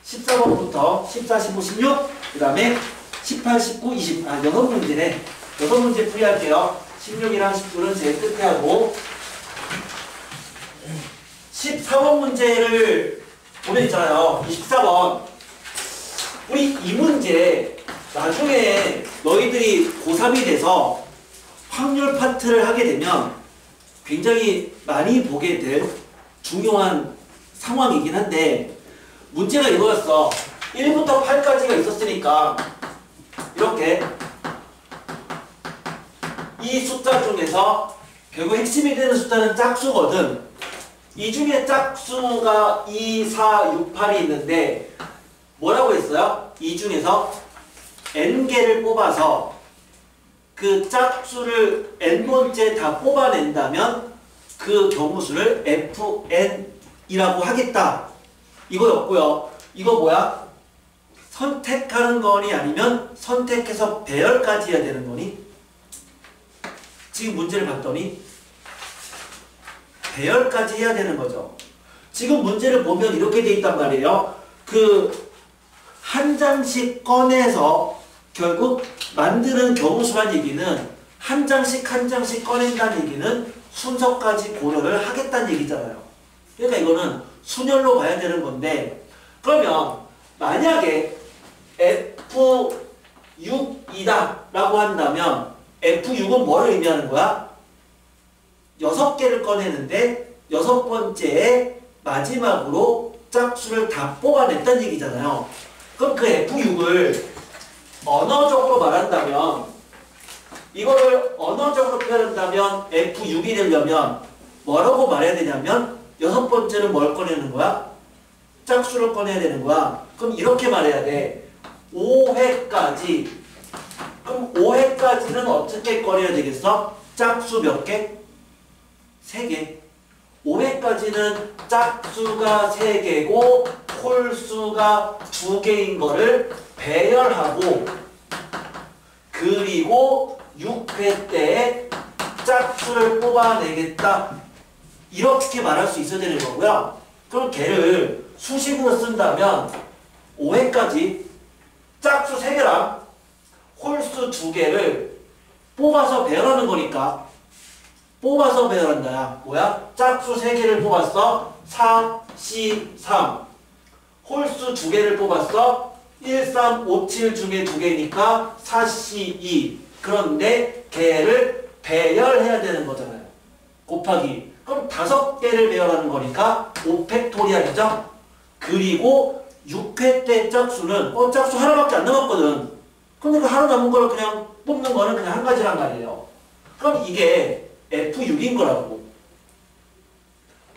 14번부터 14, 15, 16, 그 다음에 18, 19, 20, 6문제네. 6문제 풀이할게요. 16이랑 19는 제일 끝에 하고, 14번 문제를 보면 있잖아요. 24번. 우리 이 문제 나중에 너희들이 고3이 돼서 확률 파트를 하게 되면 굉장히 많이 보게 될 중요한 상황이긴 한데, 문제가 이거였어. 1부터 8까지가 있었으니까 이렇게 이 숫자 중에서 결국 핵심이 되는 숫자는 짝수거든. 이 중에 짝수가 2, 4, 6, 8이 있는데 뭐라고 했어요? 이 중에서 n개를 뽑아서 그 짝수를 n번째 다 뽑아낸다면 그 경우수를 fn이라고 하겠다. 이거였고요. 이거 뭐야? 선택하는 거니 아니면 선택해서 배열까지 해야 되는 거니? 지금 문제를 봤더니 배열까지 해야 되는 거죠. 지금 문제를 보면 이렇게 돼 있단 말이에요. 그 한 장씩 꺼내서 결국 만드는 경우수란 얘기는 한 장씩 한 장씩 꺼낸다는 얘기는 순서까지 고려를 하겠다는 얘기잖아요. 그러니까 이거는 순열로 봐야 되는 건데, 그러면 만약에 F6이다 라고 한다면 F6은 뭐를 의미하는 거야? 6개를 꺼내는데 6번째에 마지막으로 짝수를 다 뽑아냈다는 얘기잖아요. 그럼 그 F6을 언어적으로 말한다면, 이거를 언어적으로 표현한다면 F6이 되려면 뭐라고 말해야 되냐면 6번째는 뭘 꺼내는 거야? 짝수를 꺼내야 되는 거야. 그럼 이렇게 말해야 돼. 5회까지. 그럼 5회까지는 어떻게 꺼내야 되겠어? 짝수 몇 개? 3개. 5회까지는 짝수가 3개고 홀수가 2개인 거를 배열하고, 그리고 6회 때에 짝수를 뽑아내겠다. 이렇게 말할 수 있어야 되는 거고요. 그럼 걔를 수식으로 쓴다면 5회까지 짝수 3개랑 홀수 2개를 뽑아서 배열하는 거니까, 뽑아서 배열한다. 뭐야? 짝수 3개를 뽑았어. 4, C, 3. 홀수 2개를 뽑았어. 1, 3, 5, 7 중에 2개니까 4, C, 2. 그런데 걔를 배열해야 되는 거잖아요. 곱하기. 그럼 5개를 배열하는 거니까 5팩토리얼이죠. 그리고 6회 때 짝수는 짝수 하나밖에 안 남았거든. 근데 그 하나 남은 걸 그냥 뽑는 거는 그냥 한 가지란 말이에요. 그럼 이게 F6인 거라고.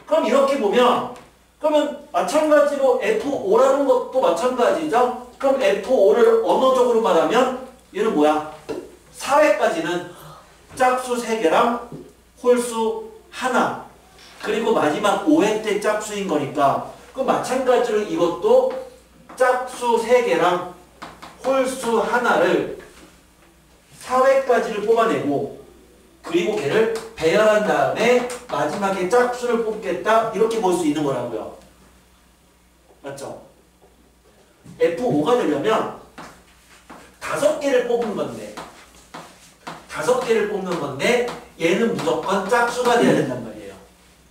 그럼 이렇게 보면, 그러면 마찬가지로 F5라는 것도 마찬가지죠. 그럼 F5를 언어적으로 말하면 얘는 뭐야? 4회까지는 짝수 3개랑 홀수 하나, 그리고 마지막 5회 때 짝수인 거니까 그럼 마찬가지로 이것도 짝수 3개랑 홀수 하나를 4회까지를 뽑아내고 그리고 걔를 배열한 다음에 마지막에 짝수를 뽑겠다 이렇게 볼 수 있는 거라고요. 맞죠? F5가 되려면 5개를 뽑는 건데 5개를 뽑는 건데 얘는 무조건 짝수가 돼야 된단 말이에요.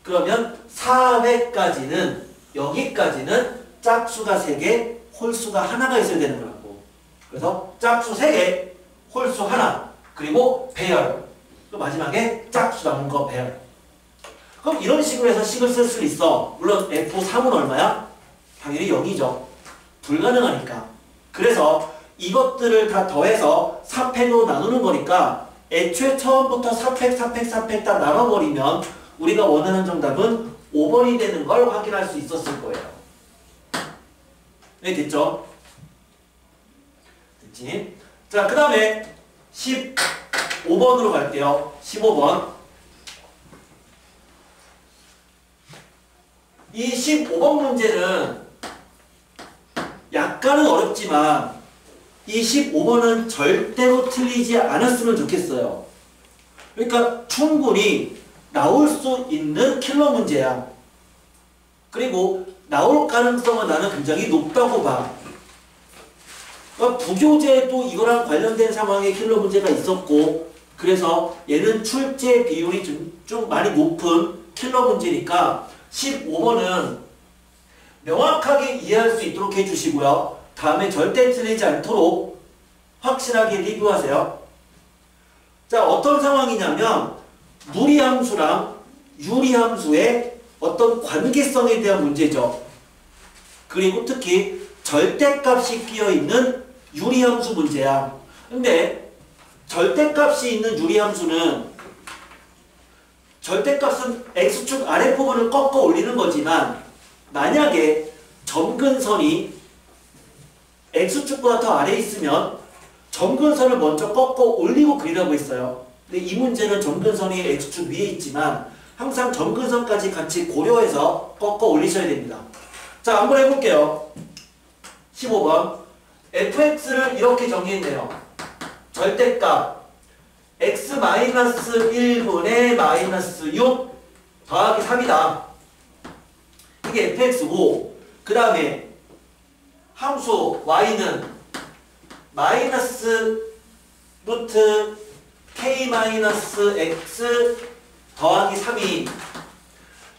그러면 4회까지는 여기까지는 짝수가 3개, 홀수가 하나가 있어야 되는 거라고. 그래서 짝수 3개, 홀수 하나, 그리고 배열. 또 마지막에 짝수 남은 거 배열. 그럼 이런 식으로 해서 식을 쓸 수 있어. 물론 F3은 얼마야? 당연히 0이죠. 불가능하니까. 그래서 이것들을 다 더해서 4팩으로 나누는 거니까 애초에 처음부터 4팩, 4팩, 4팩 다 나눠버리면 우리가 원하는 정답은 5번이 되는 걸 확인할 수 있었을 거예요. 네, 됐죠? 됐지? 자, 그 다음에 15번으로 갈게요. 15번. 이 15번 문제는 약간은 어렵지만 이 15번은 절대로 틀리지 않았으면 좋겠어요. 그러니까 충분히 나올 수 있는 킬러 문제야. 그리고 나올 가능성은 나는 굉장히 높다고 봐. 그러니까 부교재도 이거랑 관련된 상황에 킬러 문제가 있었고 그래서 얘는 출제 비율이 좀 많이 높은 킬러 문제니까 15번은 명확하게 이해할 수 있도록 해주시고요. 다음에 절대 틀리지 않도록 확실하게 리뷰하세요. 자, 어떤 상황이냐면 무리함수랑 유리함수의 어떤 관계성에 대한 문제죠. 그리고 특히 절대값이 끼어있는 유리함수 문제야. 근데 절대값이 있는 유리함수는 절대값은 x축 아랫부분을 꺾어 올리는 거지만 만약에 점근선이 x축보다 더 아래에 있으면 점근선을 먼저 꺾어 올리고 그리라고 했어요. 근데 이 문제는 점근선이 x축 위에 있지만 항상 점근선까지 같이 고려해서 꺾어 올리셔야 됩니다. 자, 한번 해볼게요. 15번 fx를 이렇게 정의했네요. 절대값 x-1분의 마이너스 6 더하기 3이다. 이게 fx고 그 다음에 함수 y는 마이너스 루트 k-x 더하기 3이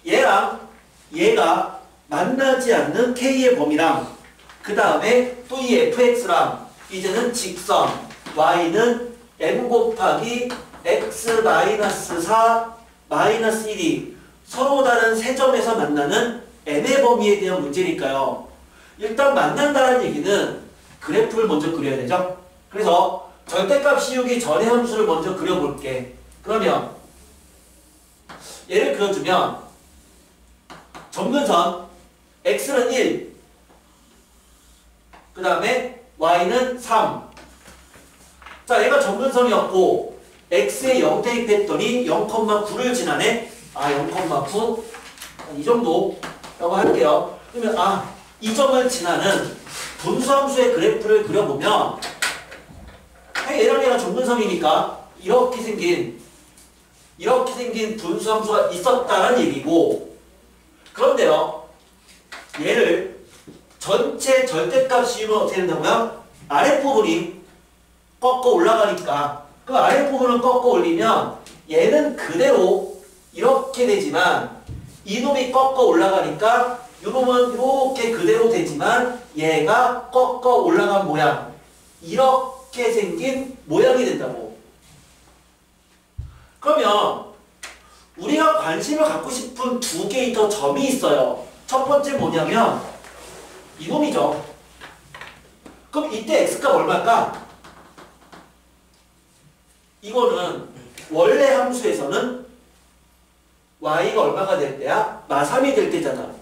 얘랑 얘가 만나지 않는 k의 범위랑 그 다음에 또 이 fx랑 이제는 직선 y는 m 곱하기 x-4 마이너스 1이 서로 다른 세 점에서 만나는 m의 범위에 대한 문제니까요. 일단 만난다는 얘기는 그래프를 먼저 그려야 되죠. 그래서 절대값 씌우기 전에 함수를 먼저 그려볼게. 그러면 얘를 그려주면 점근선 x는 1, 그 다음에 y는 3. 자, 얘가 점근선이었고 x에 0 대입했더니 0,9를 지나네. 0,9 이 정도라고 할게요. 그러면 이 점을 지나는 분수함수의 그래프를 그려보면 얘랑 얘가 점근선이니까 이렇게 생긴 분수함수가 있었다는 얘기고, 그런데요 얘를 전체 절대값 씌우면 어떻게 된다고요? 아랫부분이 꺾어 올라가니까 그 아랫부분을 꺾어 올리면 얘는 그대로 이렇게 되지만 이놈이 꺾어 올라가니까 이놈은 이렇게 그대로 되지만 얘가 꺾어 올라간 모양, 이렇게 생긴 모양이 된다고. 그러면 우리가 관심을 갖고 싶은 두 개의 더 점이 있어요. 첫 번째 뭐냐면 이놈이죠. 그럼 이때 x값 얼마일까? 이거는 원래 함수에서는 y가 얼마가 될 때야? 마3이 될 때잖아.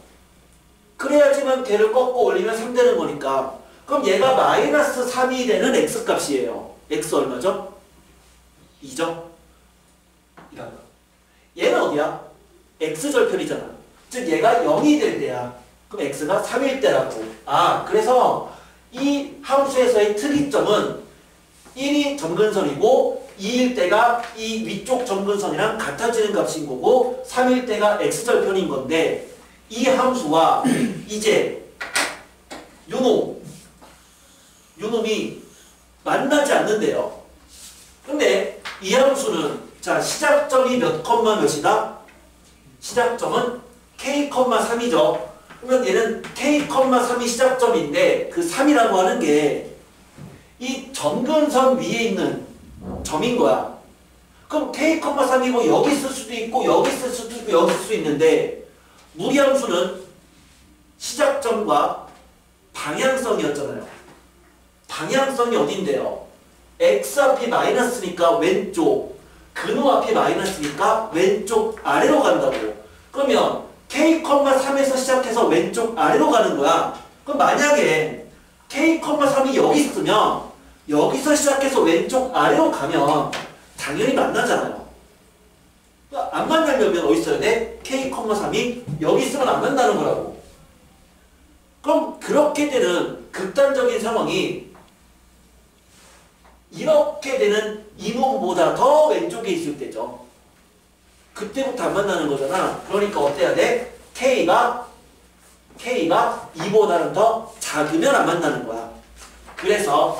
그래야지만 걔를 꺾어 올리면 3 되는 거니까. 그럼 얘가 마이너스 3이 되는 x값이에요. x 얼마죠? 2죠? 얘는 어디야? x절편이잖아. 즉 얘가 0이 될 때야. 그럼 x가 3일 때라고. 그래서 이 함수에서의 특이점은 1이 점근선이고 2일 때가 이 위쪽 점근선이랑 같아지는 값인 거고 3일 때가 x절편인 건데 이 함수와 이제 요놈이 만나지 않는데요. 근데 이 함수는 자 시작점이 몇 컴마 몇이다? 시작점은 k,3이죠. 그러면 얘는 k,3이 시작점인데 그 3이라고 하는 게 이 점근선 위에 있는 점인 거야. 그럼 k,3이고 여기 있을 수도 있고 여기 있을 수도 있고 여기 있을 수 있는데 무리함수는 시작점과 방향성이었잖아요. 방향성이 어딘데요? x 앞이 마이너스니까 왼쪽, 근호 앞이 마이너스니까 왼쪽 아래로 간다고. 그러면 k,3에서 시작해서 왼쪽 아래로 가는 거야. 그럼 만약에 k,3이 여기 있으면 여기서 시작해서 왼쪽 아래로 가면 당연히 만나잖아요. 그러니까 안 만나려면 어디 있어야 돼? k,3이 여기 있으면 안 만나는 거라고. 그럼 그렇게 되는 극단적인 상황이 이렇게 되는 이놈보다 더 왼쪽에 있을 때죠. 그때부터 안 만나는 거잖아. 그러니까 어때야 돼? K가 2보다는 더 작으면 안 만나는 거야. 그래서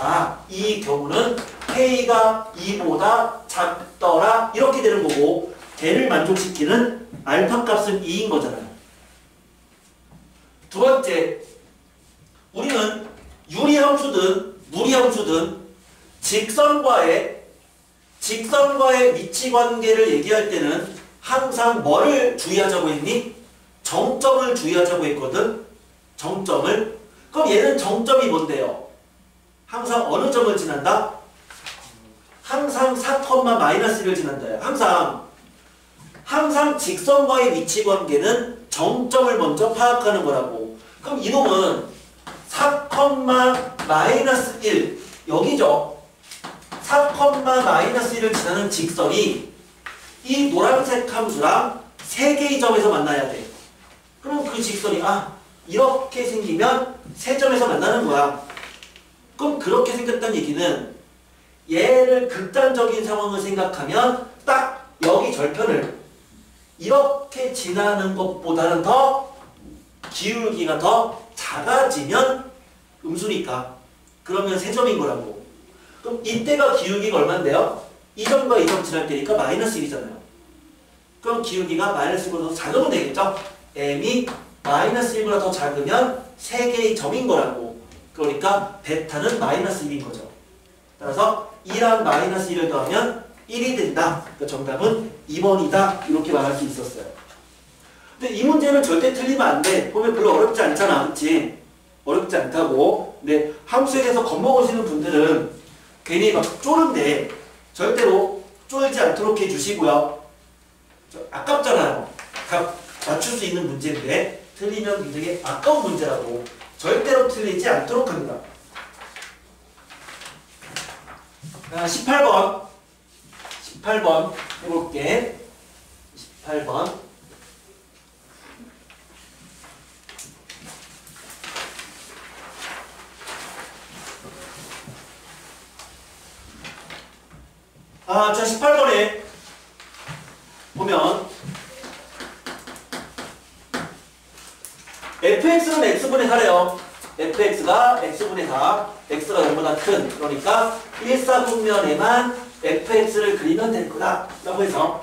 이 경우는 K가 2보다 작더라 이렇게 되는 거고 걔를 만족시키는 알파 값은 2인 거잖아요. 두 번째, 우리는 유리함수든 무리함수든 직선과의 위치관계를 얘기할 때는 항상 뭐를 주의하자고 했니? 정점을 주의하자고 했거든. 정점을. 그럼 얘는 정점이 뭔데요? 항상 어느 점을 지난다? 항상 4,-1을 지난다요. 항상 직선과의 위치관계는 정점을 먼저 파악하는 거라고. 그럼 이놈은 4,-1 여기죠. 4,-1을 지나는 직선이 이 노란색 함수랑 3개의 점에서 만나야 돼. 그럼 그 직선이 이렇게 생기면 3점에서 만나는 거야. 그럼 그렇게 생겼다는 얘기는 얘를 극단적인 상황을 생각하면 딱 여기 절편을 이렇게 지나는 것보다는 더 기울기가 더 작아지면 음수니까 그러면 3점인 거라고. 그럼 이때가 기울기가 얼마인데요? 2점과 2점 지날 때니까 마이너스 1이잖아요. 그럼 기울기가 마이너스 1보다 더 작으면 되겠죠? m이 마이너스 1보다 더 작으면 3개의 점인 거라고. 그러니까 베타는 마이너스 1인 거죠. 따라서 2랑 마이너스 1을 더하면 1이 된다. 그러니까 정답은 2번이다. 이렇게 말할 수 있었어요. 근데 이 문제는 절대 틀리면 안 돼. 보면 별로 어렵지 않잖아. 그치? 어렵지 않다고. 근데 함수에 대해서 겁먹으시는 분들은 괜히 막 쪼는데 절대로 쫄지 않도록 해주시고요. 아깝잖아요. 다 맞출 수 있는 문제인데 틀리면 굉장히 아까운 문제라고. 절대로 틀리지 않도록 합니다. 18번 해볼게. 18번 자 18번에 보면 fx는 x분의 4래요. fx가 x분의 4, x가 0보다 큰. 그러니까 1사분면에만 fx를 그리면 될 거다 라고 해서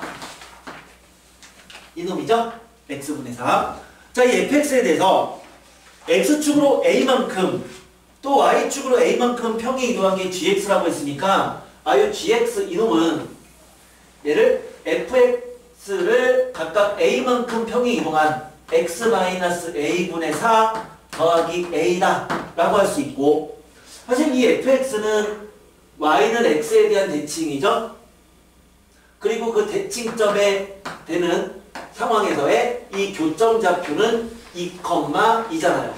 이놈이죠? x분의 4. 자, 이 fx에 대해서 x축으로 a만큼 또 y축으로 a만큼 평행 이동한 게 gx라고 했으니까 이 gx 이놈은 얘를 fx를 각각 a만큼 평행 이동한 x-a분의 4 더하기 a다 라고 할 수 있고, 사실 이 fx는 y는 x에 대한 대칭이죠. 그리고 그 대칭점에 되는 상황에서의 이 교점 좌표는 2,2잖아요.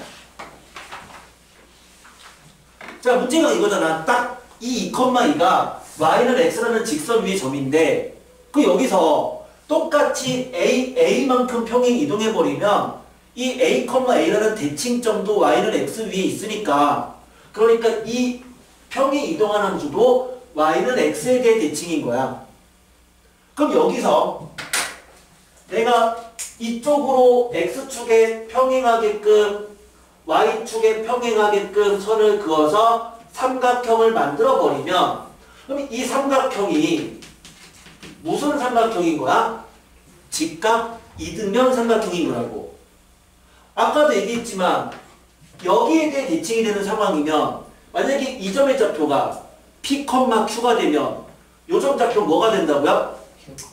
자, 문제가 이거잖아. 딱 이 2,2가 y는 x라는 직선 위의 점인데, 그 여기서 똑같이 A만큼 평행 이동해버리면 이 A, A라는 대칭점도 Y는 X 위에 있으니까 그러니까 이 평행 이동한 함수도 Y는 X에 대해 대칭인 거야. 그럼 여기서 내가 이쪽으로 X축에 평행하게끔 Y축에 평행하게끔 선을 그어서 삼각형을 만들어 버리면 그럼 이 삼각형이 무슨 삼각형인 거야? 직각 이등변 삼각형인 거라고. 아까도 얘기했지만 여기에 대해 대칭이 되는 상황이면 만약에 이 점의 좌표가 P, Q가 되면 요 점 좌표 뭐가 된다고요?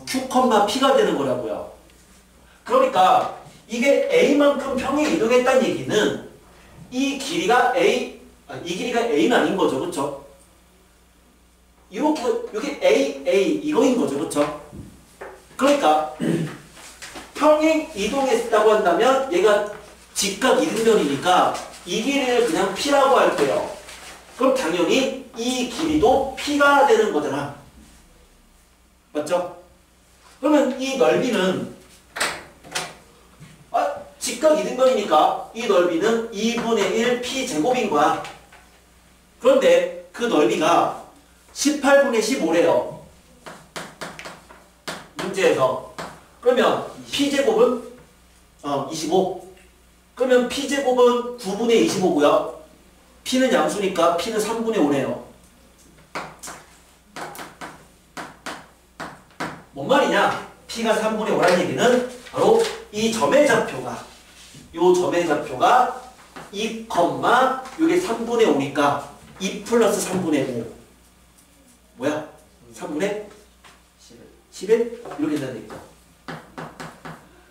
Q, P가 되는 거라고요. 그러니까 이게 A만큼 평행 이동했다는 얘기는 이 길이가 이 길이가 A는 아닌 거죠. 그쵸? 이렇게, 이게 A 이거인 거죠. 그쵸? 그러니까 평행 이동했다고 한다면 얘가 직각 이등변이니까 이 길이를 그냥 P라고 할게요. 그럼 당연히 이 길이도 P가 되는 거잖아. 맞죠? 그러면 이 넓이는 직각 이등변이니까 이 넓이는 2분의 1 P제곱인 거야. 그런데 그 넓이가 18분의 15래요. 문제에서. 그러면 P제곱은 25. 그러면 P제곱은 9분의 25고요. P는 양수니까 P는 3분의 5네요. 뭔 말이냐? P가 3분의 5라는 얘기는 바로 이 점의 좌표가 요 점의 좌표가 2, 요게 3분의 5니까 2 플러스 3분의 5 뭐야? 3분의 11? 이렇게 된다는 얘기죠.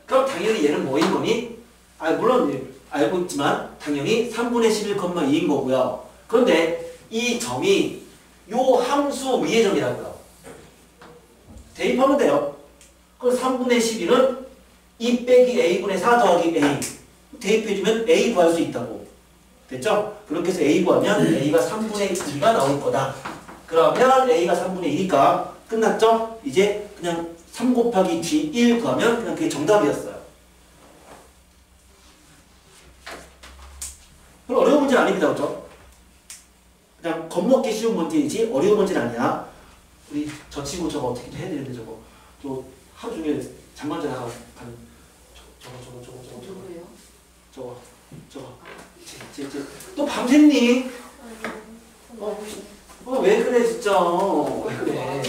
그럼 당연히 얘는 뭐인 거니? 물론 알고 있지만 당연히 3분의 11,2인 거고요. 그런데 이 점이 요 함수 위의 점이라고요. 대입하면 돼요. 그럼 3분의 11은 2 빼기 A분의 4 더하기 A 대입해주면 A 구할 수 있다고. 됐죠? 그렇게 해서 A 구하면 A가 3분의 2가 나올 거다. 그러면 A가 3분의 2니까 끝났죠? 이제 그냥 3 곱하기 G1 구하면 그냥 그게 정답이었어요. 그럼 어려운 문제는 아닙니다. 그렇죠? 그냥 겁먹기 쉬운 문제이지 어려운 문제는 아니야. 우리 저 친구 저거 어떻게 해야 되는데 저거 저 하루 종일 잠만 자다가 가는 누구예요? 저거 또 밤샜니? 왜 그래 진짜 왜 그래?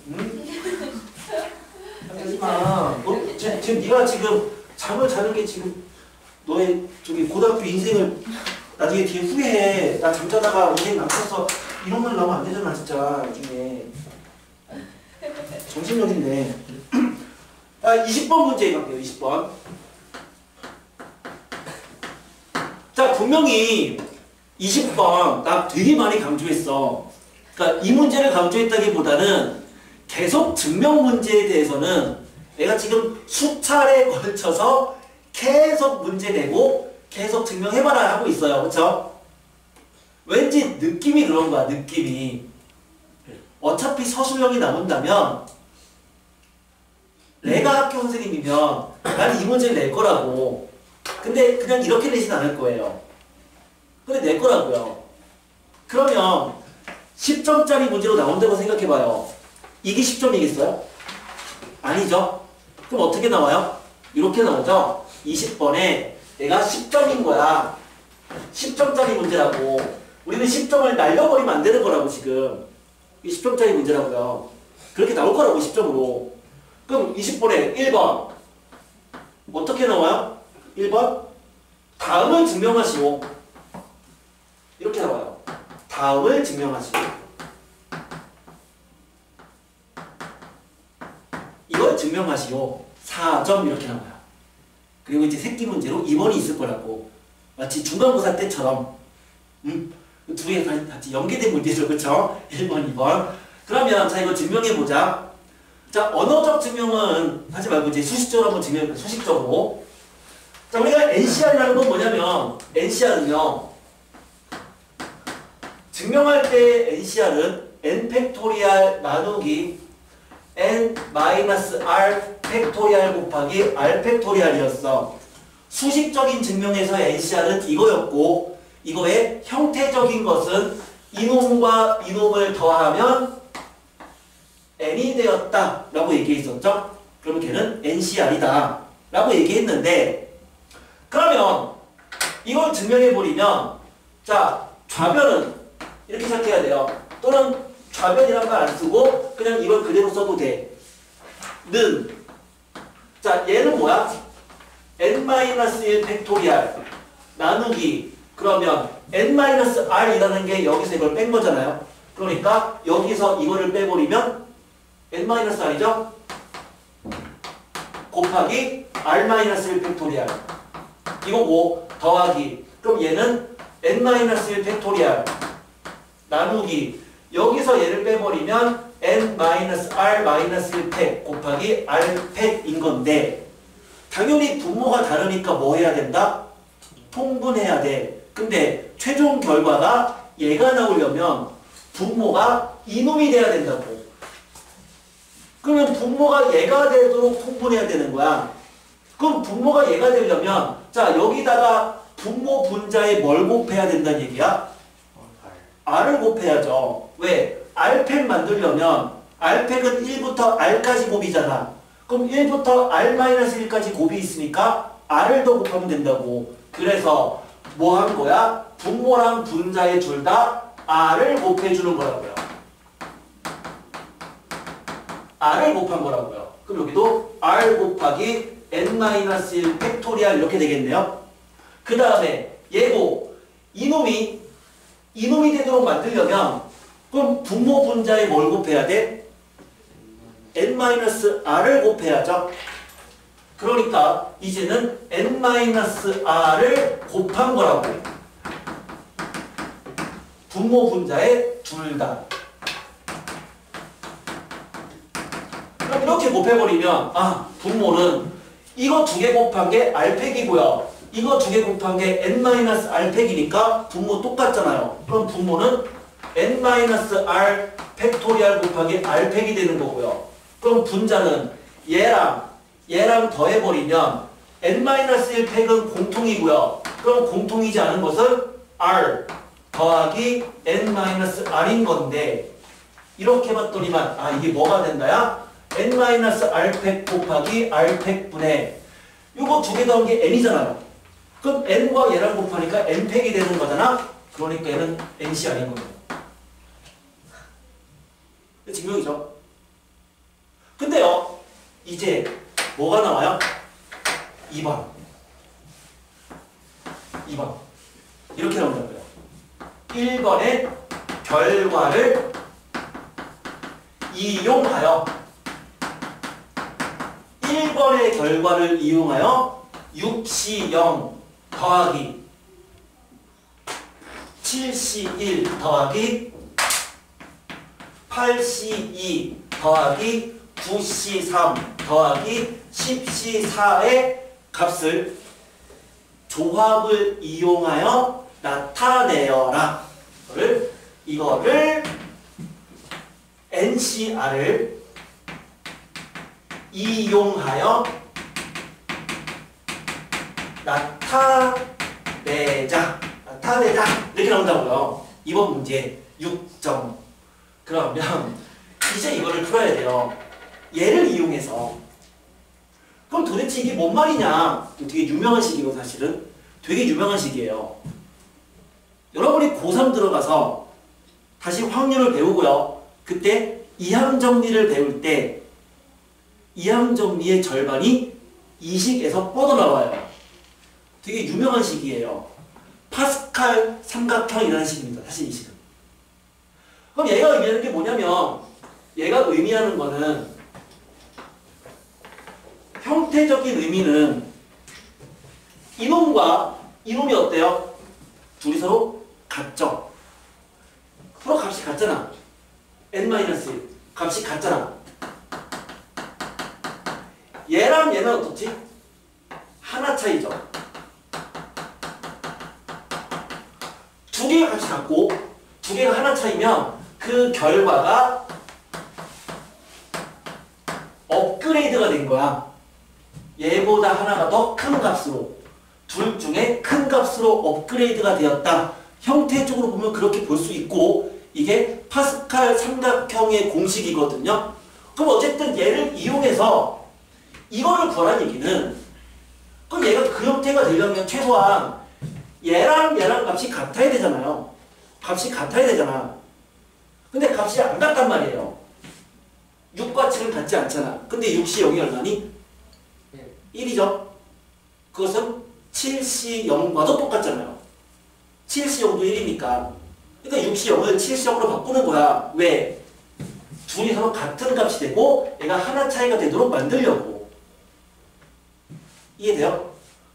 응? 하지마. 너 지금 네가 지금 잠을 자는 게 지금 너의 저기 고등학교 인생을 나중에 뒤에 후회해. 나 잠자다가 인생 망쳐서 이런 말 나오면 안 되잖아 진짜 나중에. 정신력인데. 20번 문제 갈게요. 20번. 자, 분명히 20번 나 되게 많이 강조했어. 그러니까 이 문제를 강조했다기보다는 계속 증명 문제에 대해서는 내가 지금 수차례에 걸쳐서 계속 문제 내고 계속 증명해봐라 하고 있어요. 그쵸? 왠지 느낌이 그런 거야. 느낌이. 어차피 서술형이 나온다면 내가 학교 선생님이면 나는 이 문제를 낼 거라고. 근데 그냥 이렇게 내진 않을 거예요. 근데 낼 거라고요. 그러면 10점짜리 문제로 나온다고 생각해봐요. 이게 10점이겠어요? 아니죠? 그럼 어떻게 나와요? 이렇게 나오죠? 20번에 내가 10점인 거야. 10점짜리 문제라고. 우리는 10점을 날려버리면 안 되는 거라고 지금. 이게 10점짜리 문제라고요. 그렇게 나올 거라고 10점으로. 그럼 20번에 1번 어떻게 나와요? 1번 다음을 증명하시오. 이렇게 나와요. 다음을 증명하시오. 이걸 증명하시오. 4점 이렇게 나와요. 그리고 이제 새끼 문제로 2번이 있을 거라고. 마치 중간고사 때처럼 두 개 같이 연계된 문제죠. 그쵸? 1번, 2번. 그러면 자 이거 증명해보자. 자, 언어적 증명은 하지 말고 이제 수식적으로 한번 증명해볼게요. 수식적으로. 자, 우리가 NCR이라는 건 뭐냐면 NCR은요. 증명할 때 NCR은 n 팩토리알 나누기 n-r 팩토리얼 곱하기 r 팩토리얼이었어. 수식적인 증명에서 NCR은 이거였고 이거의 형태적인 것은 이놈과 이놈을 더하면 n이 되었다 라고 얘기했었죠. 그러면 걔는 NCR이다 라고 얘기했는데 그러면 이걸 증명해버리면 자 좌변은 이렇게 생각해야 돼요. 또는 좌변이란 말 안 쓰고 그냥 이걸 그대로 써도 돼. 는 자 얘는 뭐야? n-1 팩토리얼 나누기 그러면 n-r이라는 게 여기서 이걸 뺀 거잖아요. 그러니까 여기서 이거를 빼버리면 n-r이죠? 곱하기 r-1 팩토리얼 이거고 더하기 그럼 얘는 n-1 팩토리얼 나누기 여기서 얘를 빼버리면 n-r-1팩 곱하기 r팩인 건데 당연히 분모가 다르니까 뭐 해야 된다? 통분해야 돼. 근데 최종 결과가 얘가 나오려면 분모가 이놈이 돼야 된다고. 그러면 분모가 얘가 되도록 통분해야 되는 거야. 그럼 분모가 얘가 되려면 자 여기다가 분모 분자에 뭘 곱해야 된다는 얘기야? r을 곱해야죠. 왜? r팩 만들려면 r팩은 1부터 r까지 곱이잖아. 그럼 1부터 r-1까지 곱이 있으니까 r을 더 곱하면 된다고. 그래서 뭐 한 거야? 분모랑 분자에 둘 다 r을 곱해주는 거라고요. r을 곱한 거라고요. 그럼 여기도 r 곱하기 n-1 팩토리얼 이렇게 되겠네요. 그 다음에 얘고 이놈이 되도록 만들려면 그럼 분모 분자에 뭘 곱해야 돼? n-r을 곱해야죠. 그러니까 이제는 n-r을 곱한 거라고. 분모 분자에 둘 다. 그럼 이렇게 곱해버리면 분모는 이거 두 개 곱한 게 r팩이고요. 이거 두 개 곱한 게 n-r팩이니까 분모 똑같잖아요. 그럼 분모는 n-r 팩토리얼 곱하기 r팩이 되는 거고요. 그럼 분자는 얘랑 더해버리면 n-1팩은 공통이고요. 그럼 공통이지 않은 것은 r 더하기 n-r인 건데 이렇게 봤더니만 이게 뭐가 된다야? n-r팩 곱하기 r팩분의 이거 두 개 더한 게 n이잖아요. 그럼 n과 얘랑 곱하니까 n팩이 되는 거잖아. 그러니까 얘는 NCR인 거예요. 증명이죠. 근데요 이제 뭐가 나와요? 2번 이렇게 나온다고요. 1번의 결과를 이용하여 1번의 결과를 이용하여 6C0 더하기 7C1 더하기 8C2 더하기 9C3 더하기 10C4의 값을 조합을 이용하여 나타내어라. 이거를 NCR을 이용하여 나타내자 이렇게 나온다고요. 이번 문제 6점. 그러면 이제 이거를 풀어야 돼요. 얘를 이용해서. 그럼 도대체 이게 뭔 말이냐? 되게 유명한 식이고 사실은 되게 유명한 식이에요. 여러분이 고3 들어가서 다시 확률을 배우고요. 그때 이항정리를 배울 때 이항정리의 절반이 이 식에서 뻗어나와요. 되게 유명한 식이에요. 파스칼 삼각형이라는 식입니다. 사실 이 식은. 그럼 얘가 의미하는 게 뭐냐면 얘가 의미하는 거는 형태적인 의미는 이놈과 이놈이 어때요? 둘이 서로 같죠? 서로 값이 같잖아. n-1 값이 같잖아. 얘랑 얘는 어떻지? 하나 차이죠. 두 개가 값이 같고 두 개가 하나 차이면 그 결과가 거야. 얘보다 하나가 더 큰 값으로. 둘 중에 큰 값으로 업그레이드가 되었다. 형태적으로 보면 그렇게 볼 수 있고 이게 파스칼 삼각형의 공식이거든요. 그럼 어쨌든 얘를 이용해서 이거를 구하라는 얘기는 그럼 얘가 그 형태가 되려면 최소한 얘랑 값이 같아야 되잖아요. 값이 같아야 되잖아. 근데 값이 안 같단 말이에요. 6과 7은 같지 않잖아. 근데 6시 0이 얼마니? 1이죠. 그것은 7시 0과도 똑같잖아요. 7시 0도 1이니까. 그러니까 6시 0을 7시 0으로 바꾸는 거야. 왜? 둘이 서로 같은 값이 되고 얘가 하나 차이가 되도록 만들려고. 이해돼요?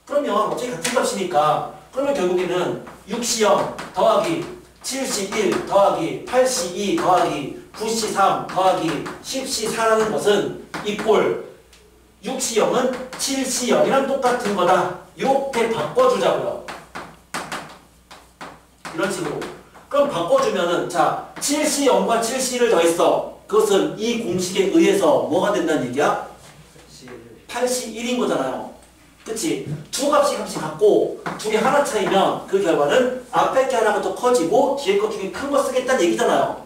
그러면 어차피 같은 값이니까 그러면 결국에는 6시 0 더하기 7시 1 더하기 8시 2 더하기 9시 3 더하기 10시 4라는 것은 이꼴 6시 0은 7시 0이랑 똑같은 거다. 이렇게 바꿔주자고요. 이런 식으로. 그럼 바꿔주면은 자 7시 0과 7시를 더했어. 그것은 이 공식에 의해서 뭐가 된다는 얘기야? 8시 1인 거잖아요. 그치? 두 값이 같고 둘이 하나 차이면 그 결과는 앞에 게 하나가 더 커지고 뒤에 것 중에 큰 거 쓰겠다는 얘기잖아요.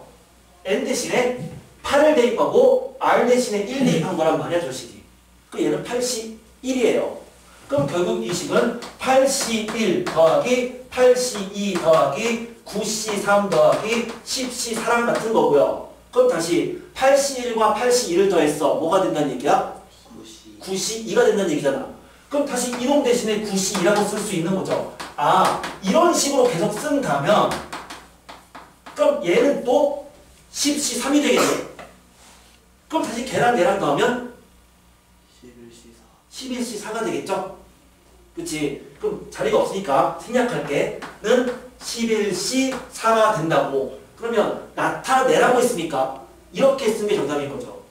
n 대신에 8을 대입하고 r 대신에 1 대입한 거란 말이야, 저 식이. 그 얘는 8시 1이에요. 그럼 결국 이 식은 8시 1 더하기 8시 2 더하기 9시 3 더하기 10시 4랑 같은 거고요. 그럼 다시 8시 1과 8시 2를 더했어. 뭐가 된다는 얘기야? 9시 2가 된다는 얘기잖아. 그럼 다시 이놈 대신에 9시 2라고 쓸 수 있는 거죠. 아, 이런 식으로 계속 쓴다면 그럼 얘는 또 10시 3이 되겠네. 그럼 다시 걔랑 얘랑 더하면 11시 4가 되겠죠? 그치? 그럼 자리가 없으니까 생략할게. 는 11시 4가 된다고. 그러면 나타내라고 했으니까 이렇게 쓴 게 정답인 거죠.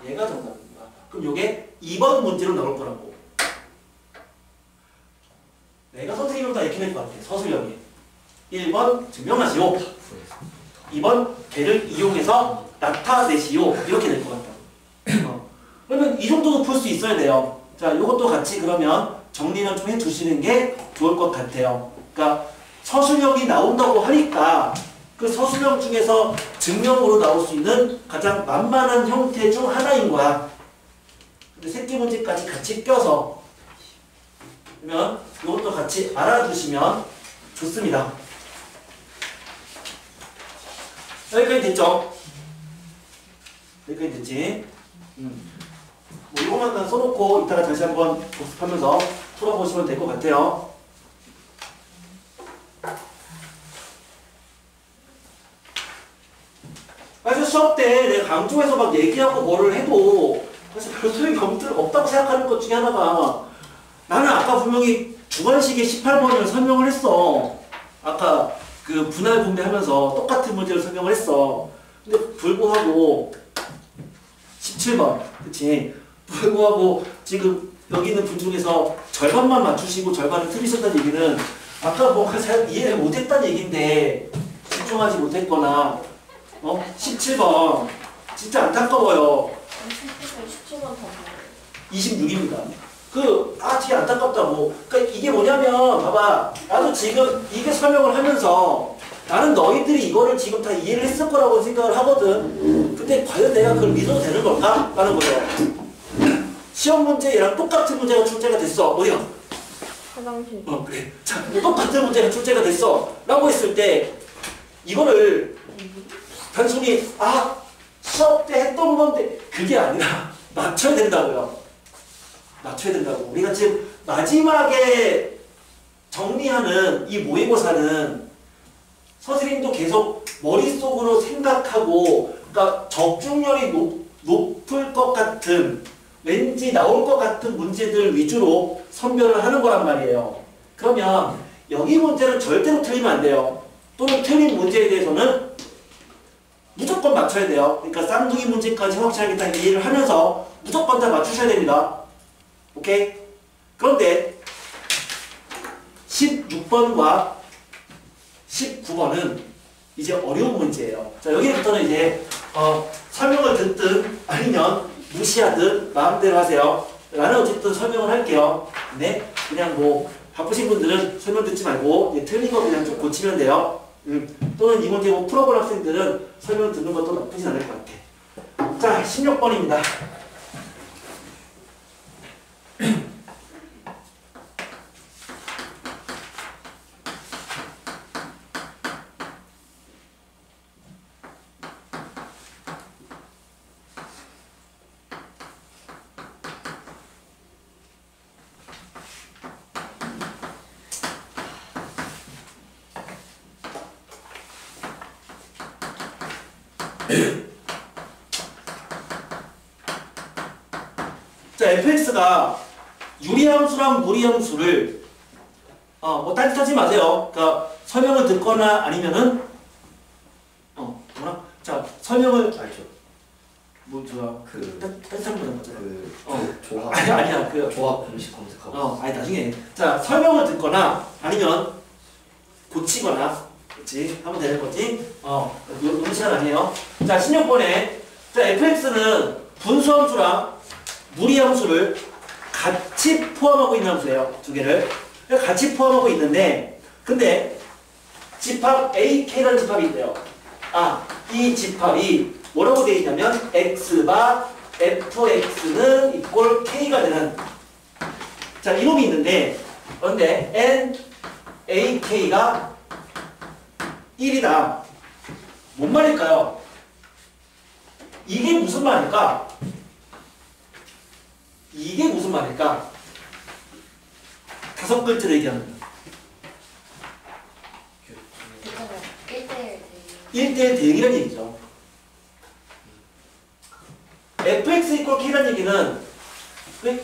얘가 정답입니다. 그럼 요게 2번 문제로 나올 거라고. 내가 선생님보다 이렇게 낼 것 같아. 서술형이. 1번 증명하시오. 2번 걔를 이용해서 나타내시오. 이렇게 될 것 같다. 그러면 이 정도도 풀 수 있어야 돼요. 자, 요것도 같이 그러면 정리는 좀 해두시는 게 좋을 것 같아요. 그러니까 서술형이 나온다고 하니까 그 서술형 중에서 증명으로 나올 수 있는 가장 만만한 형태 중 하나인 거야. 근데 새끼 문제까지 같이 껴서 그러면 이것도 같이 알아두시면 좋습니다. 여기까지 됐죠? 여기까지 됐지? 뭐 이거만 다 써놓고 이따가 다시 한번 복습하면서 풀어보시면 될 것 같아요. 사실 수업 때 내가 강조해서 막 얘기하고 뭐를 해도 사실 별 소용이 없다고 생각하는 것 중에 하나가 나는 아까 분명히 주관식의 18번을 설명을 했어. 아까 그 분할 분배하면서 똑같은 문제를 설명을 했어. 근데 불구하고 17번 그치? 불구하고 지금 여기 있는 분 중에서 절반만 맞추시고 절반을 틀리셨다는 얘기는 아까 뭔가 잘 이해를 못했다는 얘기인데 집중하지 못했거나 17번 진짜 안타까워요. 17번 더 26입니다. 되게 안타깝다고. 그러니까 이게 뭐냐면 봐봐. 나도 지금 이게 설명을 하면서 나는 너희들이 이거를 지금 다 이해를 했을 거라고 생각을 하거든. 근데 과연 내가 그걸 믿어도 되는 걸까? 라는 거죠. 시험 문제 얘랑 똑같은 문제가 출제가 됐어. 어디야? 화장실. 그래. 자, 똑같은 문제가 출제가 됐어. 라고 했을 때 이거를 단순히 수업 때 했던 건데 그게 아니라 맞춰야 된다고요. 맞춰야 된다고. 우리가 지금 마지막에 정리하는 이 모의고사는 선생님도 계속 머릿속으로 생각하고 그러니까 적중률이 높을 것 같은 왠지 나올 것 같은 문제들 위주로 선별을 하는 거란 말이에요. 그러면 여기 문제는 절대로 틀리면 안 돼요. 또는 틀린 문제에 대해서는 무조건 맞춰야 돼요. 그러니까 쌍둥이 문제까지 확실하게 딱 이해를 하면서 무조건 다 맞추셔야 됩니다. 오케이? 그런데 16번과 19번은 이제 어려운 문제예요. 자, 여기부터는 이제 설명을 듣든 아니면 무시하든 마음대로 하세요. 나는 어쨌든 설명을 할게요. 네, 그냥 뭐 바쁘신 분들은 설명 듣지 말고 틀린 거 그냥 좀 고치면 돼요. 또는 이 문제 뭐 풀어볼 학생들은 설명 듣는 것도 나쁘진 않을 것 같아. 자, 16번입니다. 자, fx가 유리함수랑 무리함수를 뭐 딴짓하지 마세요. 그러니까 설명을 듣거나 아니면은 뭐라? 자, 설명을 알죠. 뭐 좋아. 그 딴짓한 거잖아. 조합. 아니야. 조합 공식 검색하고. 아니 나중에. 자, 설명을 듣거나 아니면 고치거나 그렇지? 하면 되는 거지. 이런 시간 아니에요. 자, 16번에 자, fx는 분수함수랑 무리함수를 같이 포함하고 있는 함수예요. 두 개를 같이 포함하고 있는데 근데 집합 AK라는 집합이 있대요. 이 집합이 뭐라고 되어 있냐면 x바 fx는 이꼴 k가 되는 자, 이놈이 있는데 그런데 n ak가 1이다. 뭔 말일까요? 이게 무슨 말일까? 이게 무슨 말일까? 다섯 글자로 얘기합니다. 1대1 대응이라는 얘기죠. fx 이퀄 k라는 얘기는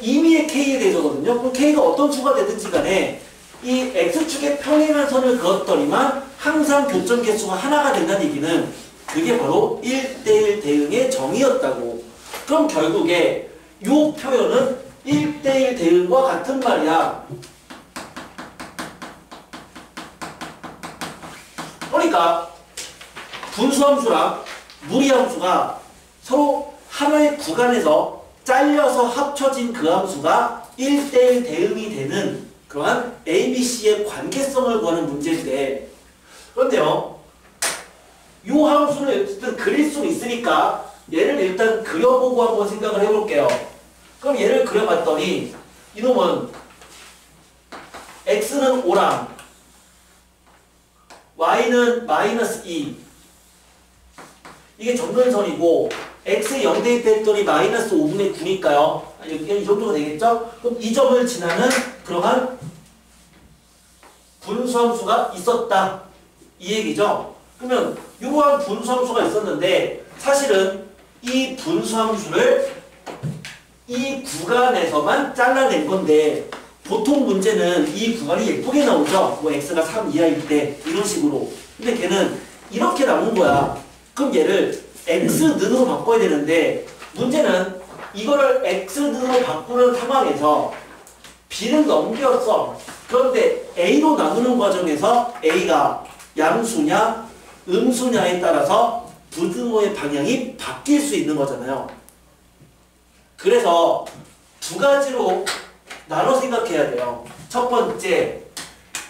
임의의 k에 대해서거든요. 그럼 k가 어떤 수가 되든지 간에 이 x축에 평행한 선을 그었더니만 항상 교점 개수가 하나가 된다는 얘기는 그게 바로 1대1 대응의 정의였다고. 그럼 결국에 이 표현은 1대1 대응과 같은 말이야. 그러니까 분수함수랑 무리함수가 서로 하나의 구간에서 잘려서 합쳐진 그 함수가 1대1 대응이 되는 그러한 ABC의 관계성을 구하는 문제인데 그런데요. 이 함수는 어쨌든 그릴 수 있으니까 얘를 일단 그려보고 한번 생각을 해볼게요. 그럼 얘를 그려봤더니 이놈은 x는 5랑 y는 마이너스 2 이게 점근선이고 x에 0 대입했더니 마이너스 5분의 9니까요. 이 정도가 되겠죠? 그럼 이 점을 지나는 그러한 분수함수가 있었다. 이 얘기죠? 그러면 이러한 분수함수가 있었는데 사실은 이 분수함수를 이 구간에서만 잘라낸 건데 보통 문제는 이 구간이 예쁘게 나오죠. 뭐 x가 3 이하일 때 이런 식으로. 근데 걔는 이렇게 나온 거야. 그럼 얘를 x는으로 바꿔야 되는데 문제는 이거를 x는으로 바꾸는 상황에서 b는 넘겼어. 그런데 a로 나누는 과정에서 a가 양수냐 음수냐에 따라서 부등호의 방향이 바뀔 수 있는 거잖아요. 그래서 두 가지로 나눠 생각해야 돼요. 첫 번째,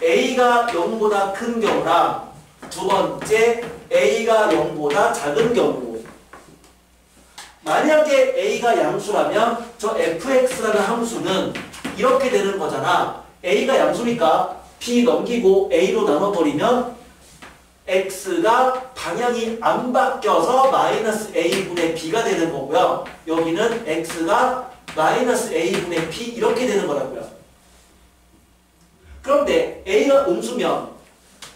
A가 0보다 큰 경우랑 두 번째, A가 0보다 작은 경우. 만약에 A가 양수라면 저 fx라는 함수는 이렇게 되는 거잖아. A가 양수니까 B 넘기고 A로 나눠버리면 x가 방향이 안 바뀌어서 마이너스 a분의 b가 되는 거고요. 여기는 x가 마이너스 a분의 b 이렇게 되는 거라고요. 그런데 a가 음수면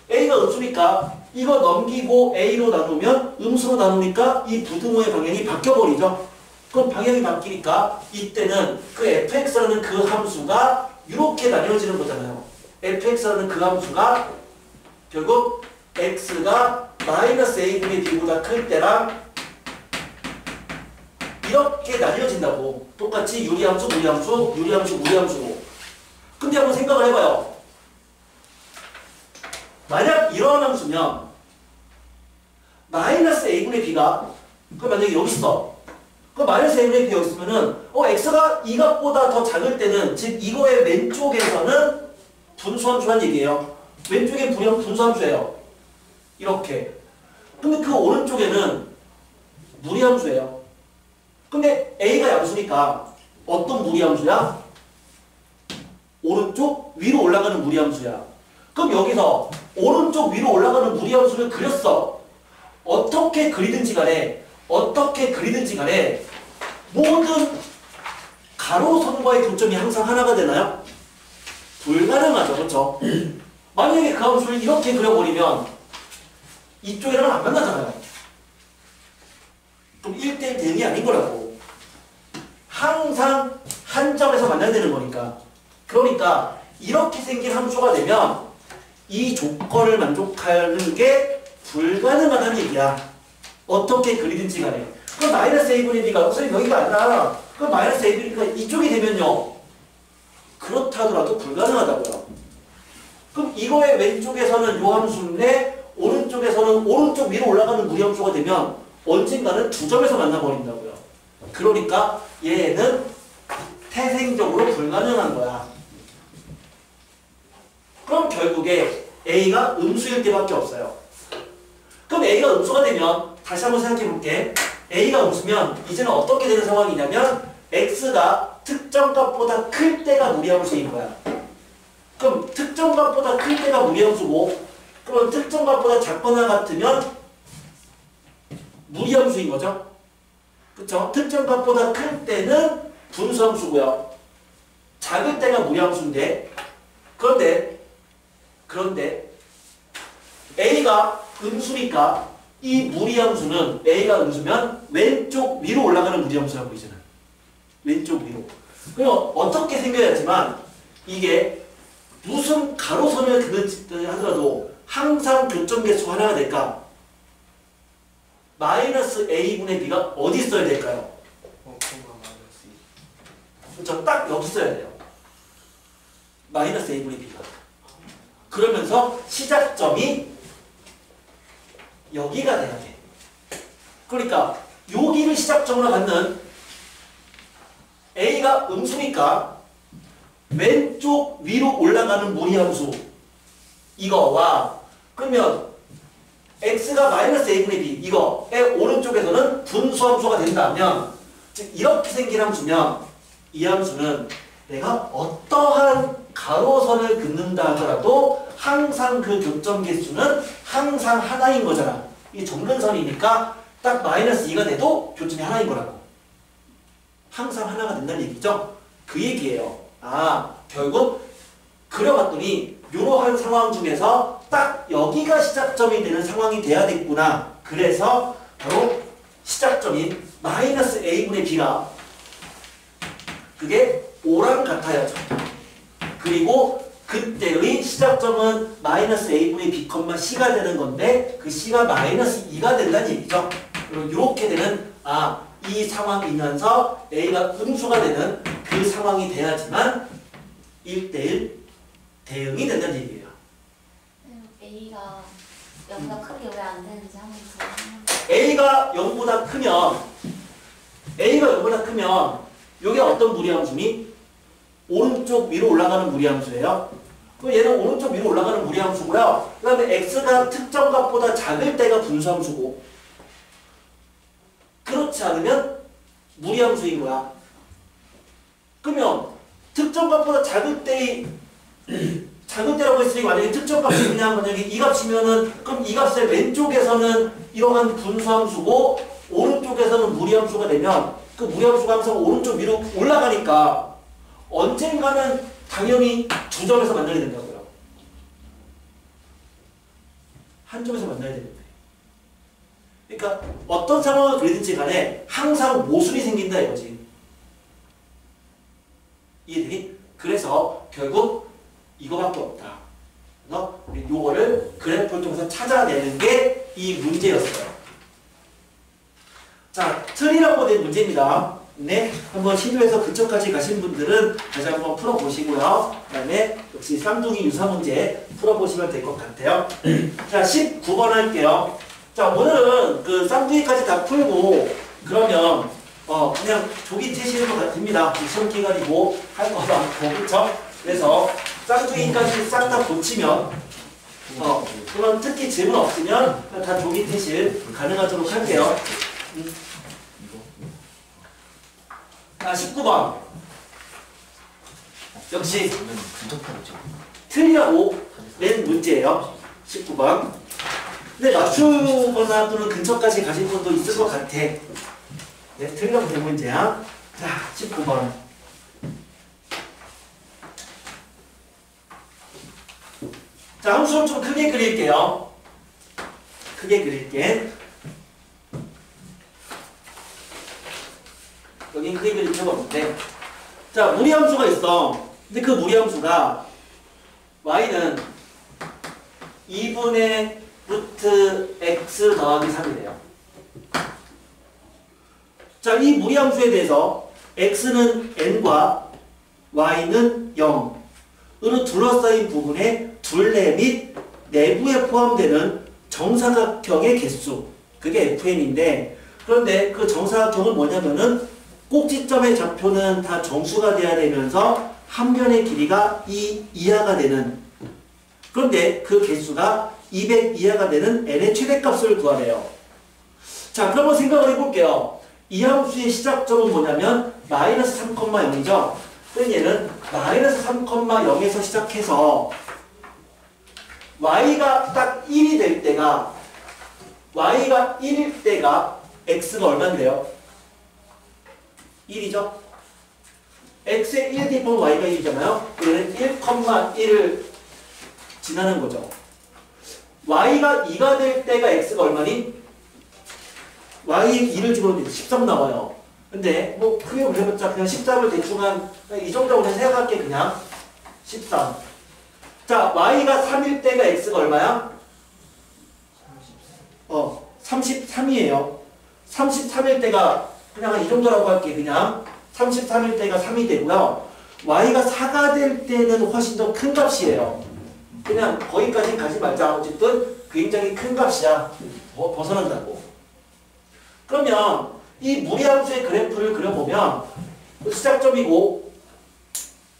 a가 음수니까 이거 넘기고 a로 나누면 음수로 나누니까 이 부등호의 방향이 바뀌어버리죠. 그럼 방향이 바뀌니까 이때는 그 fx라는 그 함수가 이렇게 나뉘어지는 거잖아요. fx라는 그 함수가 결국 x가 마이너스 a분의 b보다 클 때랑 이렇게 나뉘어진다고. 똑같이 유리함수, 무리함수, 유리함수, 무리함수로. 근데 한번 생각을 해봐요. 만약 이러한 함수면 마이너스 a분의 b가 그럼 만약에 여기 있어. 그 마이너스 a분의 b가 있으면은 x가 이 값보다 더 작을 때는 즉 이거의 왼쪽에서는 분수함수란 얘기예요. 왼쪽에 분수함수예요. 이렇게. 근데 그 오른쪽에는 무리함수예요. 근데 a가 양수니까 어떤 무리함수야? 오른쪽 위로 올라가는 무리함수야. 그럼 여기서 오른쪽 위로 올라가는 무리함수를 그렸어. 어떻게 그리든지 간에 모든 가로선과의 교점이 항상 하나가 되나요? 불가능하죠. 그렇죠? 만약에 그 함수를 이렇게 그려버리면 이쪽이랑은 안 만나잖아요. 그럼 1대1 대응이 아닌 거라고. 항상 한 점에서 만나야 되는 거니까. 그러니까 이렇게 생긴 함수가 되면 이 조건을 만족하는 게 불가능하다는 얘기야. 어떻게 그리든지 간에. 그럼 마이너스 a분의 b가 선생님 여기가 아니라 그럼 마이너스 a분의 b가 이쪽이 되면요. 그렇다 하더라도 불가능하다고요. 그럼 이거의 왼쪽에서는 요 함수인데 오른쪽에서는 오른쪽 위로 올라가는 무리함수가 되면 언젠가는 두 점에서 만나버린다고요. 그러니까 얘는 태생적으로 불가능한 거야. 그럼 결국에 a가 음수일 때밖에 없어요. 그럼 a가 음수가 되면 다시 한번 생각해 볼게. a가 음수면 이제는 어떻게 되는 상황이냐면 x가 특정 값보다 클 때가 무리함수인 거야. 그럼 특정 값보다 클 때가 무리함수고 그럼 특정 값보다 작거나 같으면 무리함수인 거죠. 그쵸? 특정 값보다 클 때는 분수함수고요. 작을 때가 무리함수인데 그런데 a가 음수니까 이 무리함수는 a가 음수면 왼쪽 위로 올라가는 무리함수라고 보이잖아요. 왼쪽 위로. 그럼 어떻게 생겨야 하지만 이게 무슨 가로선을 그리든 하더라도 항상 교점 개수 하나가 될까? 마이너스 a분의 b가 어디 있어야 될까요? 그렇죠. 딱 여기 써야 돼요. 마이너스 a분의 b가. 그러면서 시작점이 여기가 돼야 돼. 그러니까 여기를 시작점으로 갖는 a가 음수니까 왼쪽 위로 올라가는 무리함수 이거와 그러면 x가 마이너스 a분의 b 이거의 오른쪽에서는 분수함수가 된다면 즉 이렇게 생긴 함수면 이 함수는 내가 어떠한 가로선을 긋는다 하더라도 항상 그 교점 개수는 항상 하나인 거잖아. 이게 정근선이니까 딱 마이너스 2가 돼도 교점이 하나인 거라고. 항상 하나가 된다는 얘기죠. 그 얘기예요. 아, 결국 그려봤더니 이러한 상황 중에서 딱 여기가 시작점이 되는 상황이 돼야겠구나. 그래서 바로 시작점인 마이너스 a분의 b가 그게 O랑 같아야죠. 그리고 그때의 시작점은 마이너스 a분의 b, c가 되는 건데 그 c가 마이너스 2가 된다는 얘기죠. 그리고 이렇게 되는 이 상황이면서 a가 음수가 되는 그 상황이 돼야지만 1대1 대응이 된다는 얘기예요. A가 0보다 크게 왜 안 되는지 한번 더. a가 0보다 크면 이게 어떤 무리함수니? 오른쪽 위로 올라가는 무리함수예요. 그럼 얘는 오른쪽 위로 올라가는 무리함수고요. 그 다음에 x가 특정 값보다 작을 때가 분수함수고 그렇지 않으면 무리함수인 거야. 그러면 특정 값보다 작을 때라고 했으니 만약에 특정 값이 그냥 만약에 이 값이면은 그럼 이 값의 왼쪽에서는 이러한 분수함수고 오른쪽에서는 무리함수가 되면 그 무리함수가 항상 오른쪽 위로 올라가니까 언젠가는 당연히 두 점에서 만나야 된다고요. 한 점에서 만나야 되는데. 그러니까 어떤 상황을 그리든지 간에 항상 모순이 생긴다 이거지. 이해되니? 그래서 결국 이거밖에 없다. 그래서 요거를 그래프를 통해서 찾아내는 게 이 문제였어요. 자, 틀이라고 된 문제입니다. 네, 한번 시도해서 근처까지 가신 분들은 다시 한번 풀어보시고요. 그 다음에 역시 쌍둥이 유사 문제 풀어보시면 될 것 같아요. 자, 19번 할게요. 자, 오늘은 그 쌍둥이까지 다 풀고 그러면 그냥 조기 퇴실인 것 같습니다. 시험 기간이고 할 것도 많고 그렇죠? 그래서 쌍둥이까지 싹 다 고치면 그럼 특히 질문 없으면 다 조기 퇴실 가능하도록 할게요. 자 19번 역시 틀리라고 낸 문제예요. 19번. 근데 맞추거나 또는 근처까지 가실 분도 있을 것 같아. 네, 틀리라고 된 문제야. 자, 19번. 자, 함수를 좀 크게 그릴게요. 크게 그릴게. 여긴 크게 그릴 필요가 없는데. 자, 무리함수가 있어. 근데 그 무리함수가 y는 2분의 루트 x 더하기 3이래요. 자, 이 무리함수에 대해서 x는 n과 y는 0으로 둘러싸인 부분의 둘레 및 내부에 포함되는 정사각형의 개수, 그게 fn인데, 그런데 그 정사각형은 뭐냐면은 꼭지점의 좌표는 다 정수가 돼야 되면서 한 변의 길이가 2 이하가 되는, 그런데 그 개수가 200 이하가 되는 n의 최대값을 구하래요. 자, 그러면 생각을 해볼게요. 이 함수의 시작점은 뭐냐면 마이너스 3,0이죠. 그럼 얘는 마이너스 3,0에서 시작해서 y가 딱 1이 될 때가, y가 1일 때가 x가 얼마인데요? 1이죠? x의 1 대입하면 y가 1이잖아요. 얘는 1,1을 지나는 거죠. y가 2가 될 때가 x가 얼마니? y의 2를 집어넣으면 13 나와요. 근데 뭐 크게 해봤자 그냥 13을 대충 한 이 정도 그냥 생각할게. 그냥 13. 자, y가 3일 때가 x가 얼마야? 33이에요. 33일 때가 그냥 이 정도라고 할게. 그냥 33일 때가 3이 되고요. y가 4가 될 때는 훨씬 더 큰 값이에요. 그냥 거기까지 가지 말자. 어쨌든 굉장히 큰 값이야. 벗어난다고. 그러면 이 무리함수의 그래프를 그려보면 시작점이고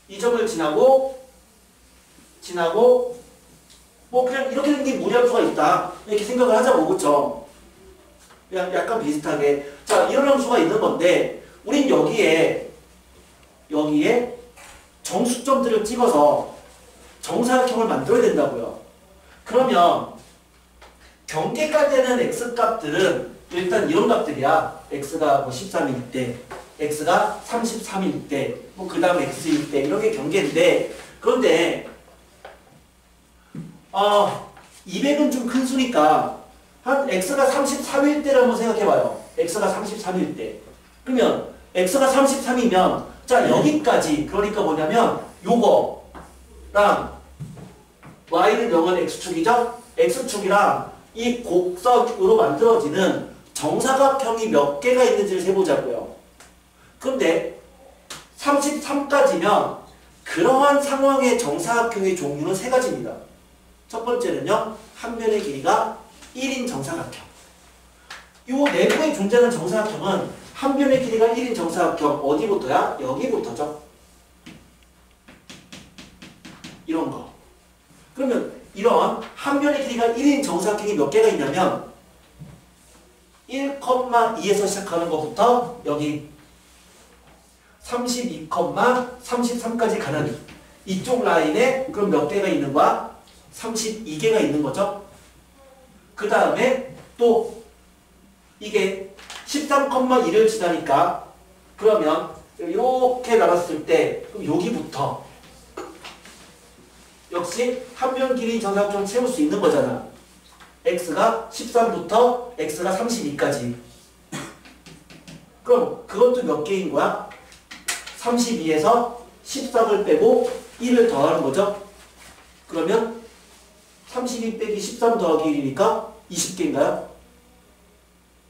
이 점을 지나고 뭐 그냥 이렇게 생긴 무리함수가 있다. 이렇게 생각을 하자고. 그렇죠? 그냥 약간 비슷하게. 자, 이런 함수가 있는 건데 우린 여기에 정수점들을 찍어서 정사각형을 만들어야 된다고요. 그러면 경계가 되는 x값들은 일단 이런 값들이야. x가 뭐 13일 때, x가 33일 때, 뭐 그 다음 x일 때 이런 게 경계인데, 그런데 200은 좀 큰 수니까 한 x가 33일 때를 한번 생각해봐요. x가 33일 때. 그러면 x가 33이면 자 여기까지, 그러니까 뭐냐면 요거랑 y는 0은 x축이죠? x축이랑 이 곡선으로 만들어지는 정사각형이 몇 개가 있는지를 세보자고요. 그런데 33까지면 그러한 상황의 정사각형의 종류는 세 가지입니다. 첫 번째는요, 한 변의 길이가 1인 정사각형. 이 내부에 존재하는 정사각형은 한 변의 길이가 1인 정사각형 어디부터야? 여기부터죠. 이런 거. 그러면 이런 한 변의 길이가 1인 정사각형이 몇 개가 있냐면 1,2에서 시작하는 것부터 여기 32,33까지 가는 이쪽 라인에 그럼 몇 개가 있는 거야? 32개가 있는 거죠. 그 다음에 또 이게 13,1을 지나니까 그러면 이렇게 나눴을 때 그럼 여기부터 역시 한 변 길이 정사각형을 채울 수 있는 거잖아. x가 13부터 x가 32까지. 그럼 그것도 몇 개인 거야? 32에서 13을 빼고 1을 더하는 거죠. 그러면 32 빼기 13 더하기 1이니까 20개인가요?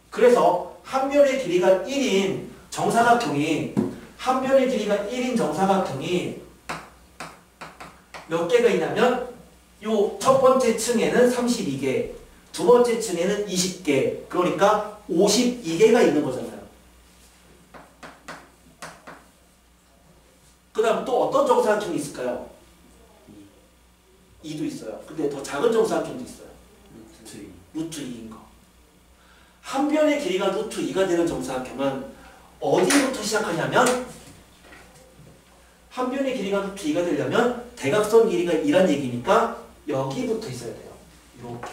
그래서 한 변의 길이가 1인 정사각형이 몇 개가 있냐면 요 첫 번째 층에는 32개, 두 번째 층에는 20개, 그러니까 52개가 있는 거잖아요. 어떤 정사각형이 있을까요? 2도 있어요. 근데 더 작은 정사각형도 있어요. 루트 2인 거. 한 변의 길이가 루트 2가 되는 정사각형은 어디부터 시작하냐면 한 변의 길이가 루트 2가 되려면 대각선 길이가 2란 얘기니까 여기부터 있어야 돼요. 이렇게.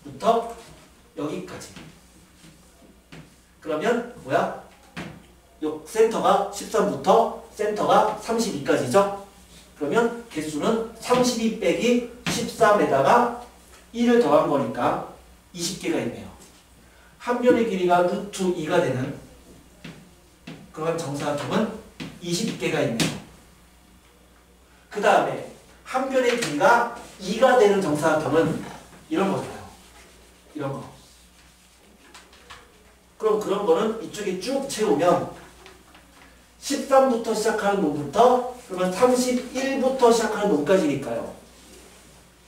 부터 여기까지. 그러면 뭐야? 요 센터가 13부터 센터가 32까지죠? 그러면 개수는 32 빼기 13에다가 1을 더한 거니까 20개가 있네요. 한 변의 길이가 루트 2가 되는 그런 정사각형은 20개가 있네요. 그 다음에 한 변의 길이가 2가 되는 정사각형은 이런 거잖아요. 이런 거. 그럼 그런 거는 이쪽에 쭉 채우면 13부터 시작하는 놈부터 그러면 31부터 시작하는 놈까지니까요.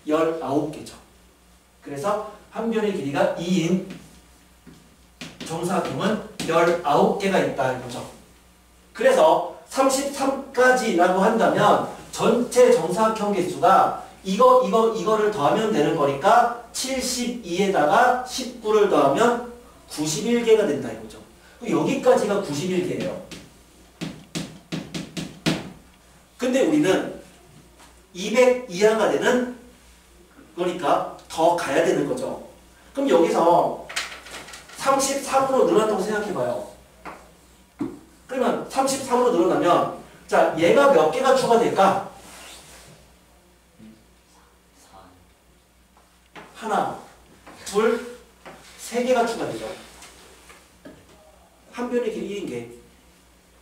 19개죠. 그래서 한 변의 길이가 2인 정사각형은 19개가 있다 이거죠. 그래서 33까지라고 한다면 전체 정사각형 개수가 이거를 더하면 되는 거니까 72에다가 19를 더하면 91개가 된다 이거죠. 여기까지가 91개예요. 근데 우리는 200 이하가 되는 거니까 더 가야 되는 거죠. 그럼 여기서 33으로 늘어났다고 생각해봐요. 그러면 33으로 늘어나면 자 얘가 몇 개가 추가될까? 하나, 둘, 세 개가 추가되죠. 한 변의 길이 1인 게.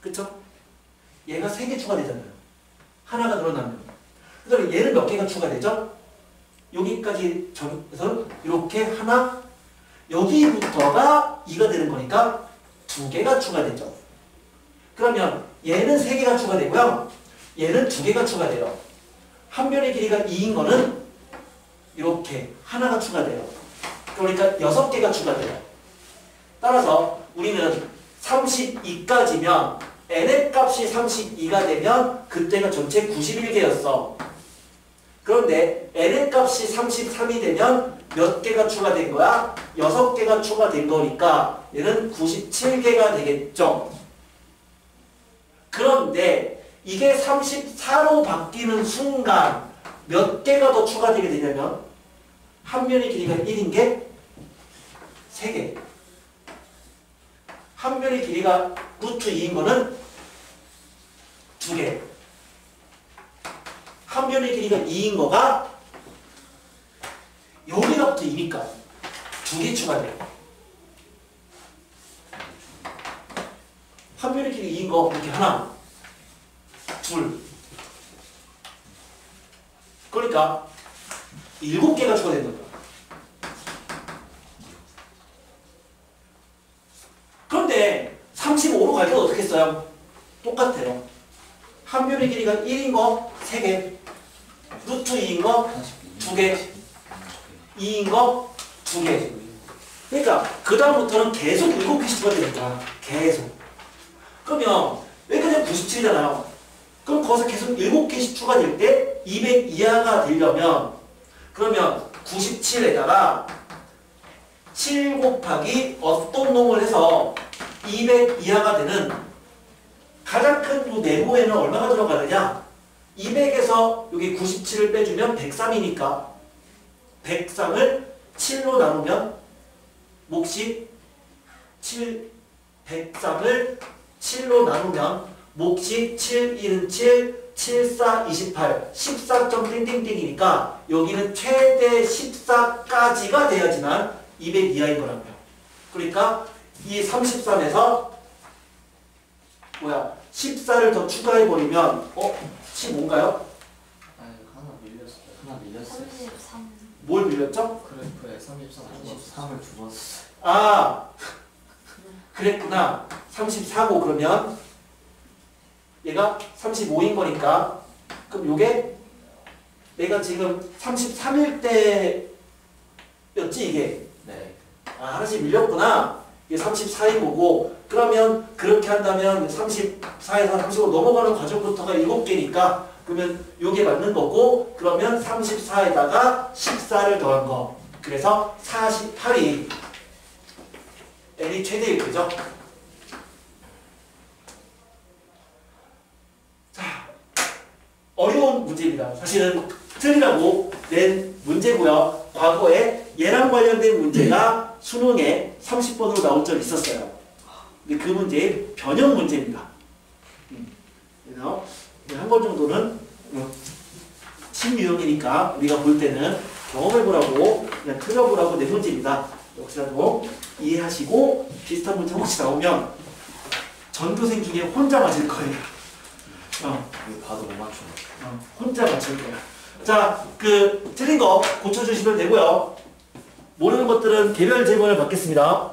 그쵸? 얘가 3개 추가되잖아요. 하나가 늘어나면. 그 다음에 얘는 몇 개가 추가되죠? 여기까지 해서 이렇게 하나, 여기부터가 2가 되는 거니까 2개가 추가되죠. 그러면 얘는 3개가 추가되고요. 얘는 2개가 추가돼요. 한 변의 길이가 2인 거는 이렇게 하나가 추가돼요. 그러니까 6개가 추가돼요. 따라서 우리는 32까지면 n의 값이 32가 되면 그때가 전체 91개였어. 그런데 n의 값이 33이 되면 몇 개가 추가된 거야? 6개가 추가된 거니까 얘는 97개가 되겠죠. 그런데 이게 34로 바뀌는 순간 몇 개가 더 추가되게 되냐면 한 변의 길이가 1인 게 3개. 한 변의 길이가 루트 2인 거는 2개. 한 변의 길이가 2인 거가 여기서부터 2니까 2개 추가돼요. 한 변의 길이 2인 거 이렇게 하나, 둘. 그러니까 7개가 추가된다. 그런데 35로 갈 때는 어떻게 써요? 똑같아요. 한 변의 길이가 1인 거 3개, 루트 2인 거 2개, 2인 거 2개. 그러니까 그 다음부터는 계속 7개씩 추가되는 거야. 계속. 그러면 여기까지 97이잖아요. 그럼 거기서 계속 7개씩 추가될 때 200 이하가 되려면 그러면 97에다가 7 곱하기 어떤 놈을 해서 200 이하가 되는 가장 큰 이 네모에는 얼마가 들어가느냐? 200에서 여기 97을 빼주면 103이니까 103을 7로 나누면 몫이 103을 7로 나누면 몫이 7, 1은 7, 7, 4, 28, 14점 띵띵띵이니까 여기는 최대 14까지가 돼야지만 200 이하인 거라고요. 그러니까 이 33에서 14를 더 추가해버리면 15인가요? 아니 하나 밀렸어요. 33. 뭘 밀렸죠? 그래프에 33을 두 번 썼어요. 아 그랬구나. 34고 그러면 얘가 35인 거니까 그럼 요게 내가 지금 33일 때였지 이게? 네. 아 하나씩 밀렸구나. 이게 34인 거고 그러면 그렇게 한다면 34에서 35 넘어가는 과정부터가 7개니까 그러면 요게 맞는 거고 그러면 34에다가 14를 더한 거 그래서 48이 n이 최대일 거죠. 자, 어려운 문제입니다. 사실은 틀리라고 낸 문제고요. 과거에 얘랑 관련된 문제가 수능에 30번으로 나온 적이 있었어요. 근데 그 문제 변형 문제입니다. 그래서 한 번 정도는 신유형이니까 우리가 볼 때는 경험해보라고 그냥 틀어보라고 낸 문제입니다. 역시라도 이해하시고 비슷한 문제 혹시 나오면 전교생 중에 혼자 맞을 거예요. 이거 봐도 못 맞춰. 혼자 맞출 거야. 자, 그 틀린 거 고쳐주시면 되고요. 모르는 것들은 개별 질문을 받겠습니다.